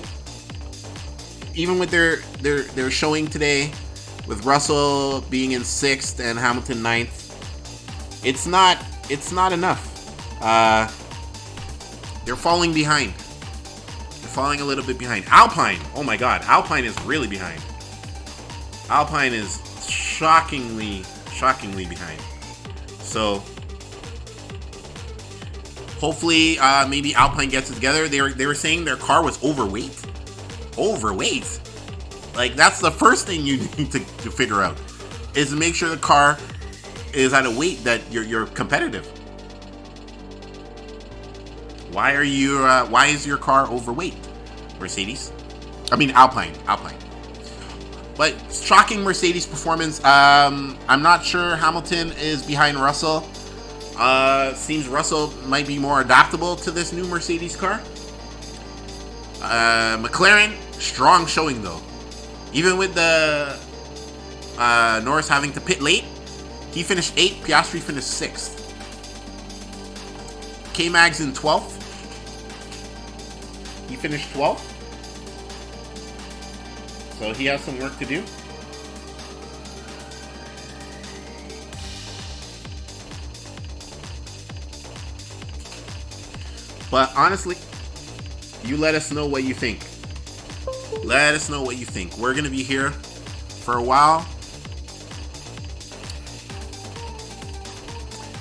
even with their showing today, with Russell being in 6th and Hamilton 9th, it's not enough. They're falling behind. They're falling a little bit behind. Alpine, oh my God, Alpine is really behind. Alpine is shockingly behind. So hopefully, maybe Alpine gets it together. They were saying their car was overweight. Overweight? Like, that's the first thing you need to figure out, is to make sure the car is at a weight that you're competitive. Why is your car overweight, Mercedes? I mean, Alpine. But shocking Mercedes performance. I'm not sure Hamilton is behind Russell. Seems Russell might be more adaptable to this new Mercedes car. McLaren, strong showing though. Even with the Norris having to pit late, he finished 8th, Piastri finished 6th. K-Mag's in 12th. He finished 12th. So he has some work to do. But honestly, you let us know what you think. Let us know what you think. We're going to be here for a while.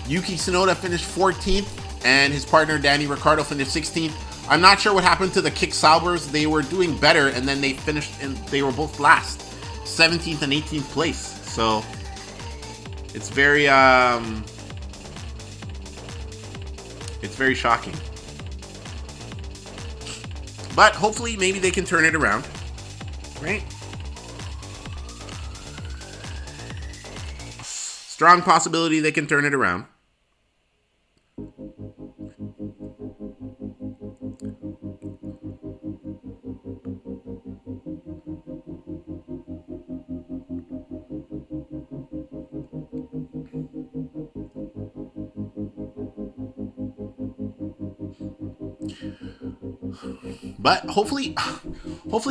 Yuki Tsunoda finished 14th, and his partner Danny Ricciardo finished 16th. I'm not sure what happened to the Kick Saubers. They were doing better, and then they finished, and they were both last, 17th and 18th place. So it's very shocking. But hopefully, maybe they can turn it around, right? Strong possibility they can turn it around. But hopefully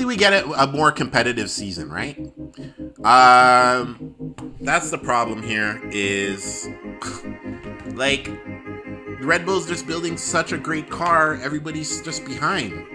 we get a more competitive season, right? That's the problem here is, like, Red Bull's just building such a great car, everybody's just behind.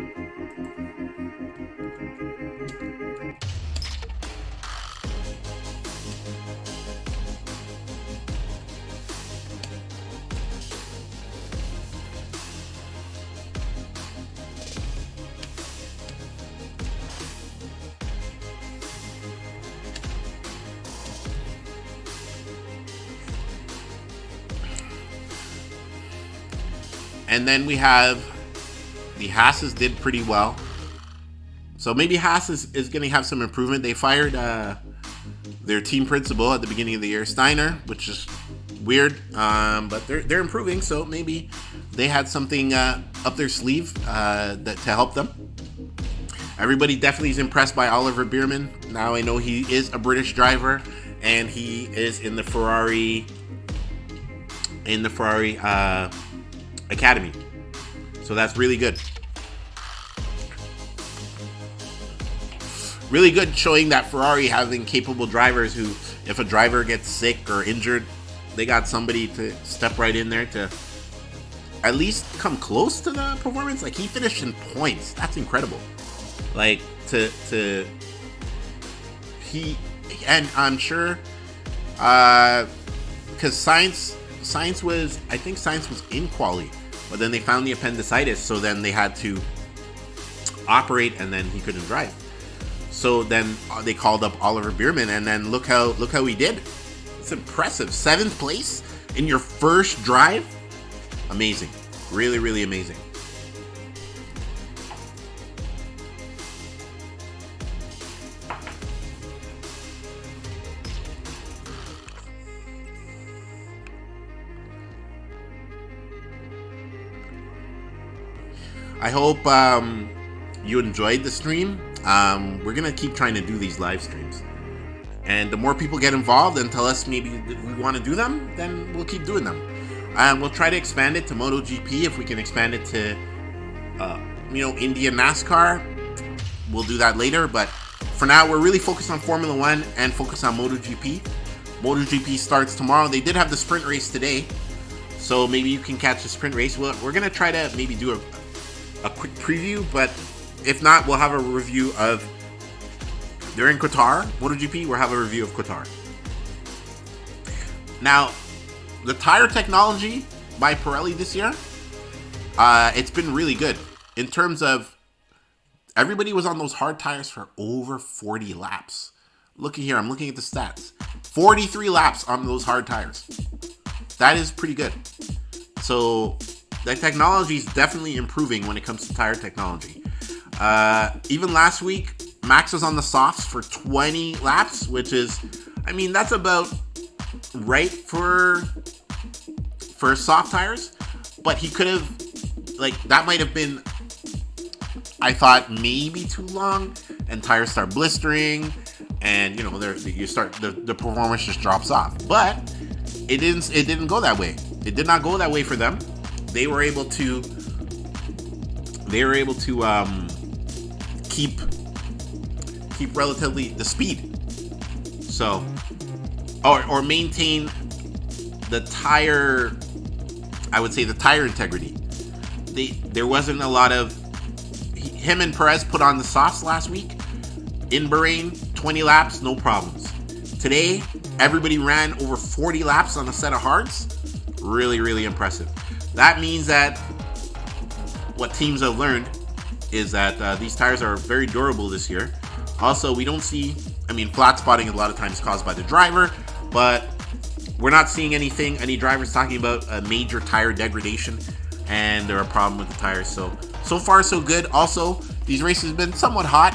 And then we have the Haas's did pretty well. So maybe Haas is going to have some improvement. They fired their team principal at the beginning of the year, Steiner, which is weird. But they're improving, so maybe they had something up their sleeve to help them. Everybody definitely is impressed by Oliver Bierman. Now I know he is a British driver, and he is in the Ferrari Academy. So that's really good. Really good, showing that Ferrari having capable drivers who, if a driver gets sick or injured, they got somebody to step right in there to at least come close to the performance. Like, he finished in points. That's incredible. Like, and I'm sure, because Sainz was in quali, but then they found the appendicitis, so then they had to operate, and then he couldn't drive. So then they called up Oliver Bierman, and then look how he did. It's impressive. 7th place in your first drive. Amazing. Really, really amazing. I hope you enjoyed the stream. We're going to keep trying to do these live streams. And the more people get involved and tell us maybe we want to do them, then we'll keep doing them. And we'll try to expand it to MotoGP if we can expand it to, India NASCAR. We'll do that later. But for now, we're really focused on Formula One and focused on MotoGP. MotoGP starts tomorrow. They did have the sprint race today, so maybe you can catch the sprint race. We're going to try to maybe do a quick preview, but if not, we'll have a review of, during Qatar, MotoGP, we'll have a review of Qatar. Now, the tire technology by Pirelli this year, it's been really good. In terms of, everybody was on those hard tires for over 40 laps. Looky here, I'm looking at the stats. 43 laps on those hard tires. That is pretty good. So, the technology is definitely improving when it comes to tire technology. Even last week, Max was on the softs for 20 laps, which is, that's about right for soft tires. But he could have, that might have been, I thought, maybe too long, and tires start blistering, and the performance just drops off. But it didn't go that way. It did not go that way for them. They were able to keep relatively the speed, so or maintain the tire, I would say, the tire integrity. There wasn't a lot of, him and Perez put on the softs last week in Bahrain, 20 laps, no problems. Today, everybody ran over 40 laps on a set of hards. Really, really impressive. That means that what teams have learned is that these tires are very durable this year. Also, we don't see, flat spotting a lot of times caused by the driver, but we're not seeing any drivers talking about a major tire degradation and a problem with the tires. So far so good. Also, these races have been somewhat hot.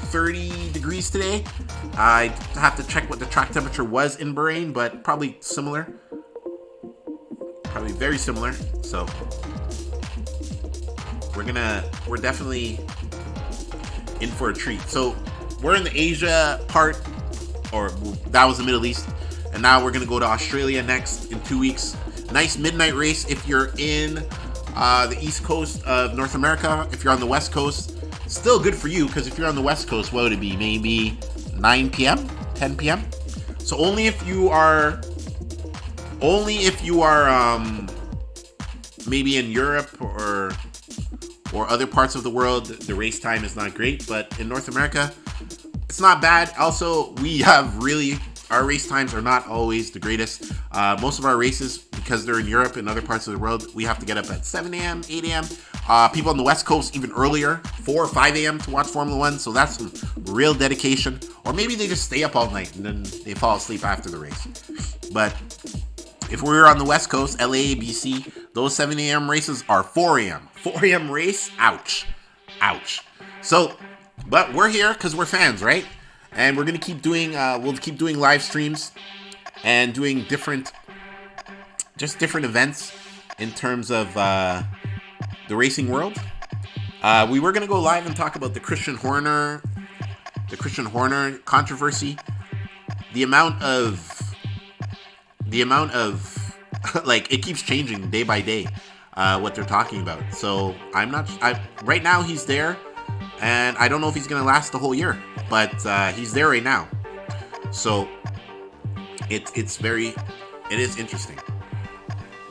30 degrees today. I have to check what the track temperature was in Bahrain, but probably similar. Probably very similar. So we're definitely in for a treat. So we're in the Asia part, or that was the Middle East, and now we're gonna go to Australia next in 2 weeks. Nice midnight race if you're in the East Coast of North America. If you're on the West Coast, still good for you, because if you're on the West Coast, what would it be? Maybe 9 p.m., 10 p.m. So only if you are maybe in Europe or other parts of the world, the race time is not great. But in North America, it's not bad. Also, our race times are not always the greatest. Most of our races, because they're in Europe and other parts of the world, we have to get up at 7 a.m., 8 a.m. People on the West Coast even earlier, 4 or 5 a.m. to watch Formula One. So that's some real dedication. Or maybe they just stay up all night and then they fall asleep after the race. But if we're on the West Coast, LA, BC, those 7 a.m. races are 4 a.m. 4 a.m. race, ouch. So, but we're here because we're fans, right? And we're going to keep doing, we'll keep doing live streams and doing different events in terms of the racing world. We were going to go live and talk about the Christian Horner controversy. The amount of it keeps changing day by day, what they're talking about. So right now he's there, and I don't know if he's going to last the whole year, but he's there right now. So it is interesting.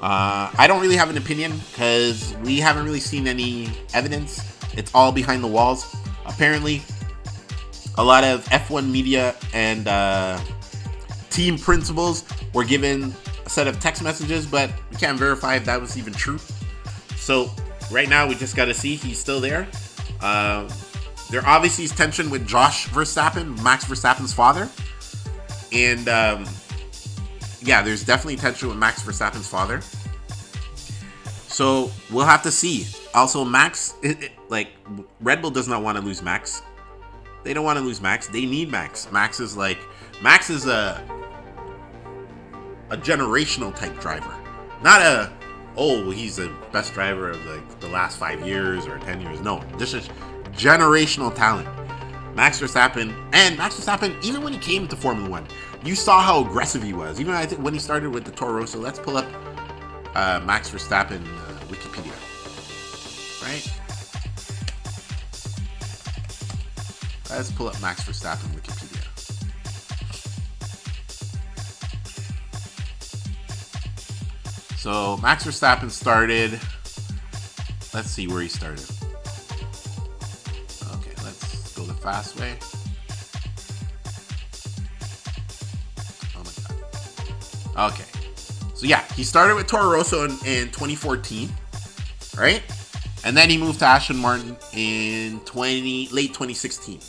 I don't really have an opinion because we haven't really seen any evidence. It's all behind the walls. Apparently, a lot of F1 media and team principals were given a set of text messages, but we can't verify if that was even true. So right now, we just got to see he's still there. There obviously is tension with Josh Verstappen, Max Verstappen's father. And there's definitely tension with Max Verstappen's father. So we'll have to see. Also, Max, Red Bull does not want to lose Max. They don't want to lose Max. They need Max. Max is a generational type driver. Not he's the best driver of the last 5 years or 10 years. No, this is generational talent. Max Verstappen, even when he came to Formula One, you saw how aggressive he was. Even I think when he started with the Toro Rosso. Let's pull up Max Verstappen Wikipedia, right? Let's pull up Max Verstappen Wikipedia. So Max Verstappen started. Let's see where he started. Okay, let's go the fast way. Oh my god. Okay. So yeah, he started with Toro Rosso in 2014, right? And then he moved to Aston Martin in late 2016.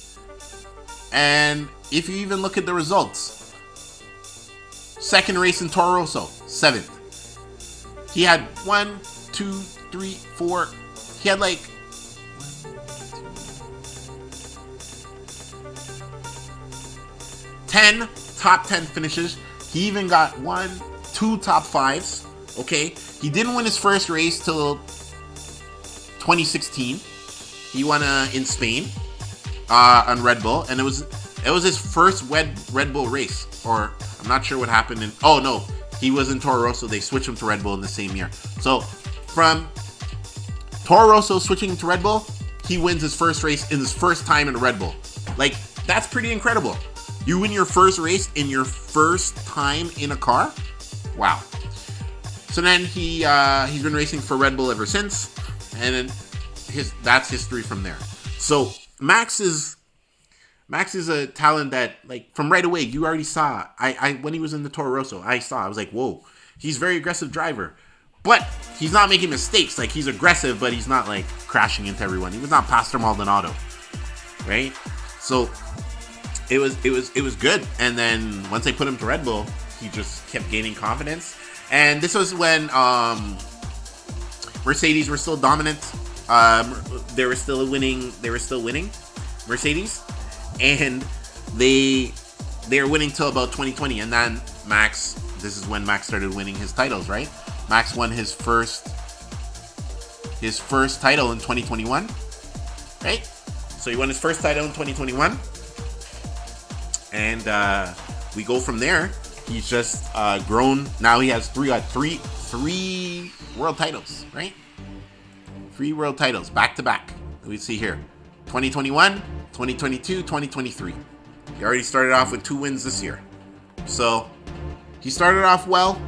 And if you even look at the results, second race in Toro Rosso, 7th. He had 1, 2, 3, 4. He had like 10 top 10 finishes. He even got 1, 2 top 5s. Okay, he didn't win his first race till 2016. He won in Spain on Red Bull, and it was his first Red Bull race. Or I'm not sure what happened in. Oh no, he was in Toro Rosso. They switched him to Red Bull in the same year. So from Toro Rosso switching to Red Bull, he wins his first race in his first time in a Red Bull. Like, that's pretty incredible. You win your first race in your first time in a car? Wow. So then he's been racing for Red Bull ever since, and then that's history from there. So Max is a talent that, like, from right away, you already saw. I when he was in the Toro Rosso, I was like, whoa, he's a very aggressive driver. But he's not making mistakes. Like, he's aggressive, but he's not, like, crashing into everyone. He was not Pastor Maldonado, right? So it was good. And then once they put him to Red Bull, he just kept gaining confidence. And this was when Mercedes were still dominant. They were still winning. Mercedes, and they were winning till about 2020. And then Max. This is when Max started winning his titles, right? Max won his first title in 2021, right? So he won his first title in 2021, and we go from there. He's just grown. Now he has three world titles, right? 3 world titles back to back. We see here, 2021, 2022, 2023. He already started off with 2 wins this year, so he started off well.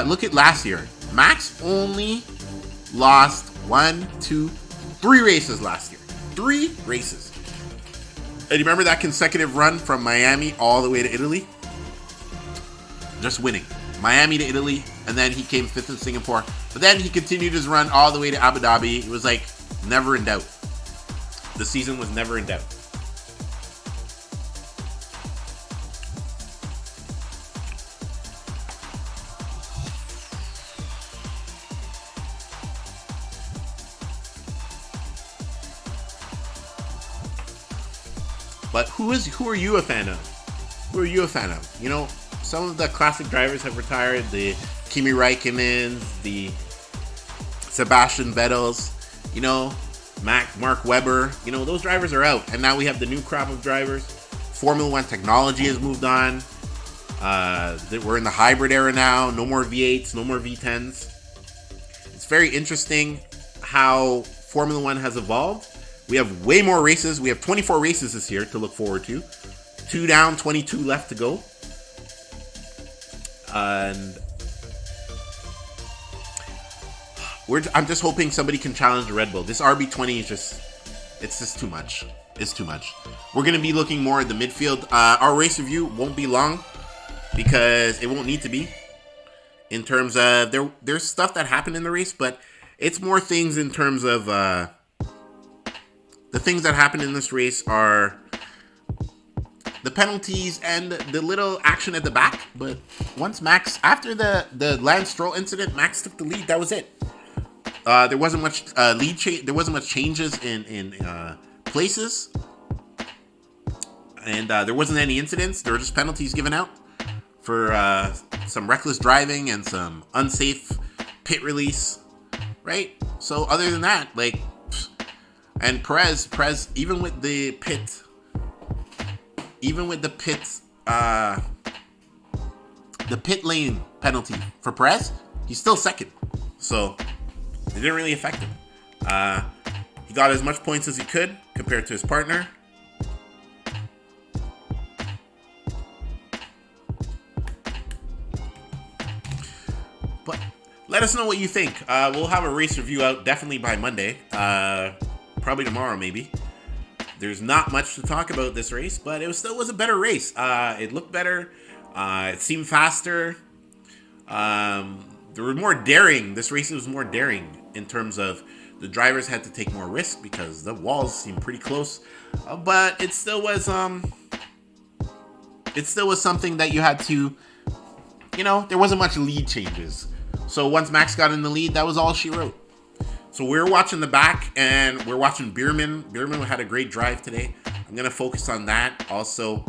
Look at last year. Max only lost 1, 2, 3 races last year. 3 races. And you remember that consecutive run from Miami all the way to Italy? Just winning. Miami to Italy, and then he came 5th in Singapore. But then he continued his run all the way to Abu Dhabi. It was like never in doubt. The season was never in doubt. But who are you a fan of? Who are you a fan of? You know, some of the classic drivers have retired. The Kimi Räikkönens, the Sebastian Vettels, you know, Mark Webber. You know, those drivers are out. And now we have the new crop of drivers. Formula One technology has moved on. We're in the hybrid era now. No more V8s, no more V10s. It's very interesting how Formula One has evolved. We have way more races. We have 24 races this year to look forward to. 2 down, 22 left to go. And I'm just hoping somebody can challenge the Red Bull. This RB20 is just too much. It's too much. We're going to be looking more at the midfield. Our race review won't be long because it won't need to be. In terms of, there's stuff that happened in the race, but it's more things in terms of... the things that happened in this race are the penalties and the little action at the back. But once Max, after the Lance Stroll incident, Max took the lead. That was it. There wasn't much lead change. There wasn't much changes in places, and there wasn't any incidents. There were just penalties given out for some reckless driving and some unsafe pit release, right? So other than that, like. And Perez, even with the pit even with the pit lane penalty for Perez, he's still second. So it didn't really affect him. He got as much points as he could compared to his partner. But let us know what you think. We'll have a race review out definitely by Monday. Probably tomorrow, maybe. There's not much to talk about this race, but it still was a better race. It looked better. It seemed faster. There was more daring. This race was more daring in terms of the drivers had to take more risk because the walls seemed pretty close. But it still was something that you had to, there wasn't much lead changes. So once Max got in the lead, that was all she wrote. So we're watching the back, and we're watching Bierman. Bierman had a great drive today. I'm going to focus on that. Also,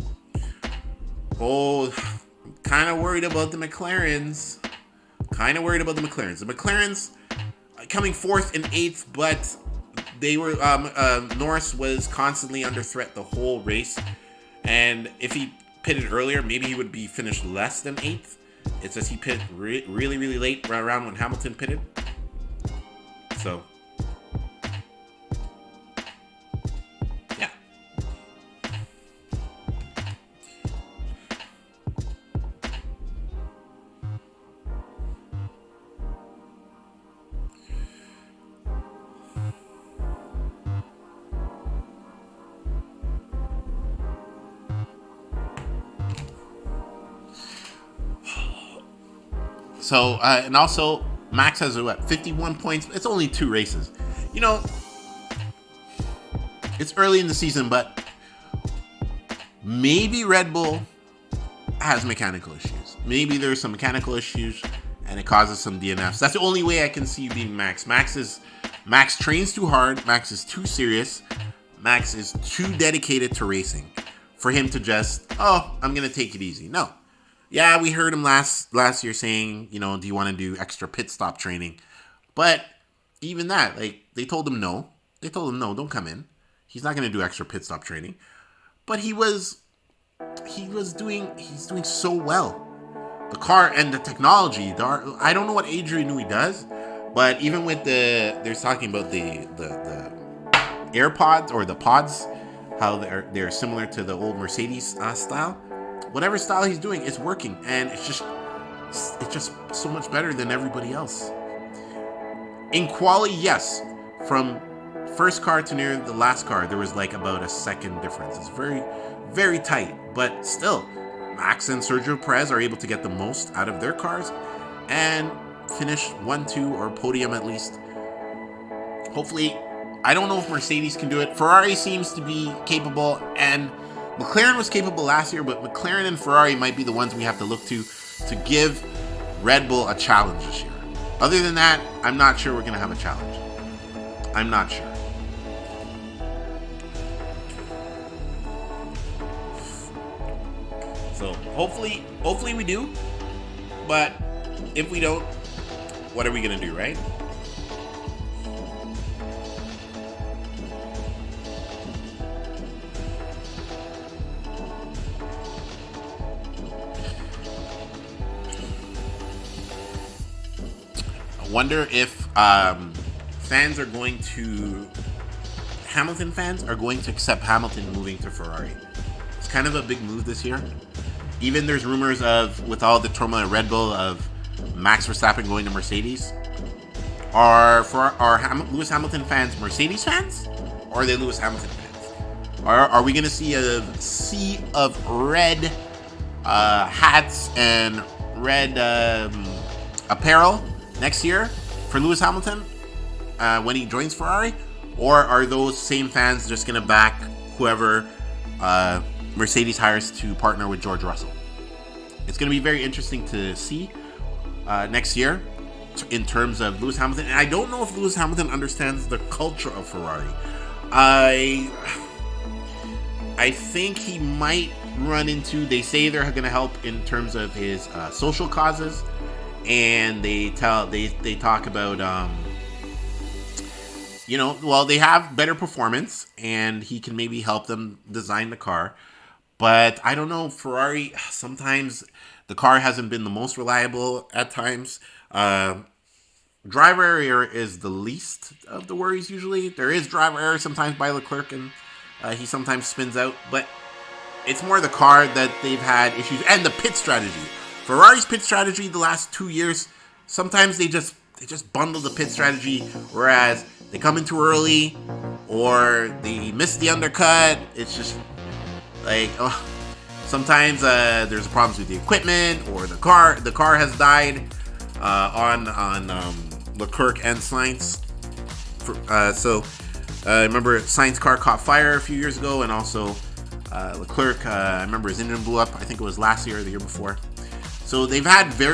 I'm kind of worried about the McLarens. The McLarens coming 4th and 8th, but they were Norris was constantly under threat the whole race. And if he pitted earlier, maybe he would be finished less than 8th. It's just he pitted really, really late, right around when Hamilton pitted. So, yeah. So, and also, Max has 51 points. It's only 2 races. It's early in the season, but maybe Red Bull has mechanical issues. Maybe there's some mechanical issues and it causes some DNFs. That's the only way I can see you being Max. Max trains too hard. Max is too serious. Max is too dedicated to racing for him to just, I'm going to take it easy. No. Yeah, we heard him last year saying, do you want to do extra pit stop training? But even that, they told him no. They told him no, don't come in. He's not going to do extra pit stop training. But he's doing so well. The car and the technology, I don't know what Adrian Newey does, but even with they're talking about the AirPods or the pods, how they're similar to the old Mercedes style. Whatever style he's doing, it's working, and it's just so much better than everybody else. In quality, yes, from first car to near the last car, there was about a second difference. It's very, very tight, but still, Max and Sergio Perez are able to get the most out of their cars and finish 1, 2, or podium at least. Hopefully, I don't know if Mercedes can do it. Ferrari seems to be capable, and McLaren was capable last year, but McLaren and Ferrari might be the ones we have to look to give Red Bull a challenge this year. Other than that, I'm not sure we're going to have a challenge. I'm not sure. So hopefully we do. But if we don't, what are we going to do, right? Wonder if Hamilton fans are going to accept Hamilton moving to Ferrari. It's kind of a big move this year. Even there's rumors of, with all the turmoil at Red Bull, of Max Verstappen going to Mercedes. Are Lewis Hamilton fans Mercedes fans, or are they Lewis Hamilton fans? Are we going to see a sea of red hats and red apparel next year for Lewis Hamilton when he joins Ferrari? Or are those same fans just going to back whoever Mercedes hires to partner with George Russell? It's going to be very interesting to see next year in terms of Lewis Hamilton. And I don't know if Lewis Hamilton understands the culture of Ferrari. I think he might run into, they say they're going to help in terms of his social causes. And they talk about, they have better performance, and he can maybe help them design the car. But I don't know, Ferrari, sometimes the car hasn't been the most reliable at times. Driver error is the least of the worries usually. There is driver error sometimes by Leclerc, and he sometimes spins out. But it's more the car that they've had issues, and the pit strategy. Ferrari's pit strategy the last 2 years, sometimes they just bundle the pit strategy, whereas they come in too early or they miss the undercut. It's just like, sometimes there's problems with the equipment, or the car has died on Leclerc and Sainz. So I remember Sainz's car caught fire a few years ago, and also Leclerc, I remember his engine blew up. I think it was last year or the year before. So they've had very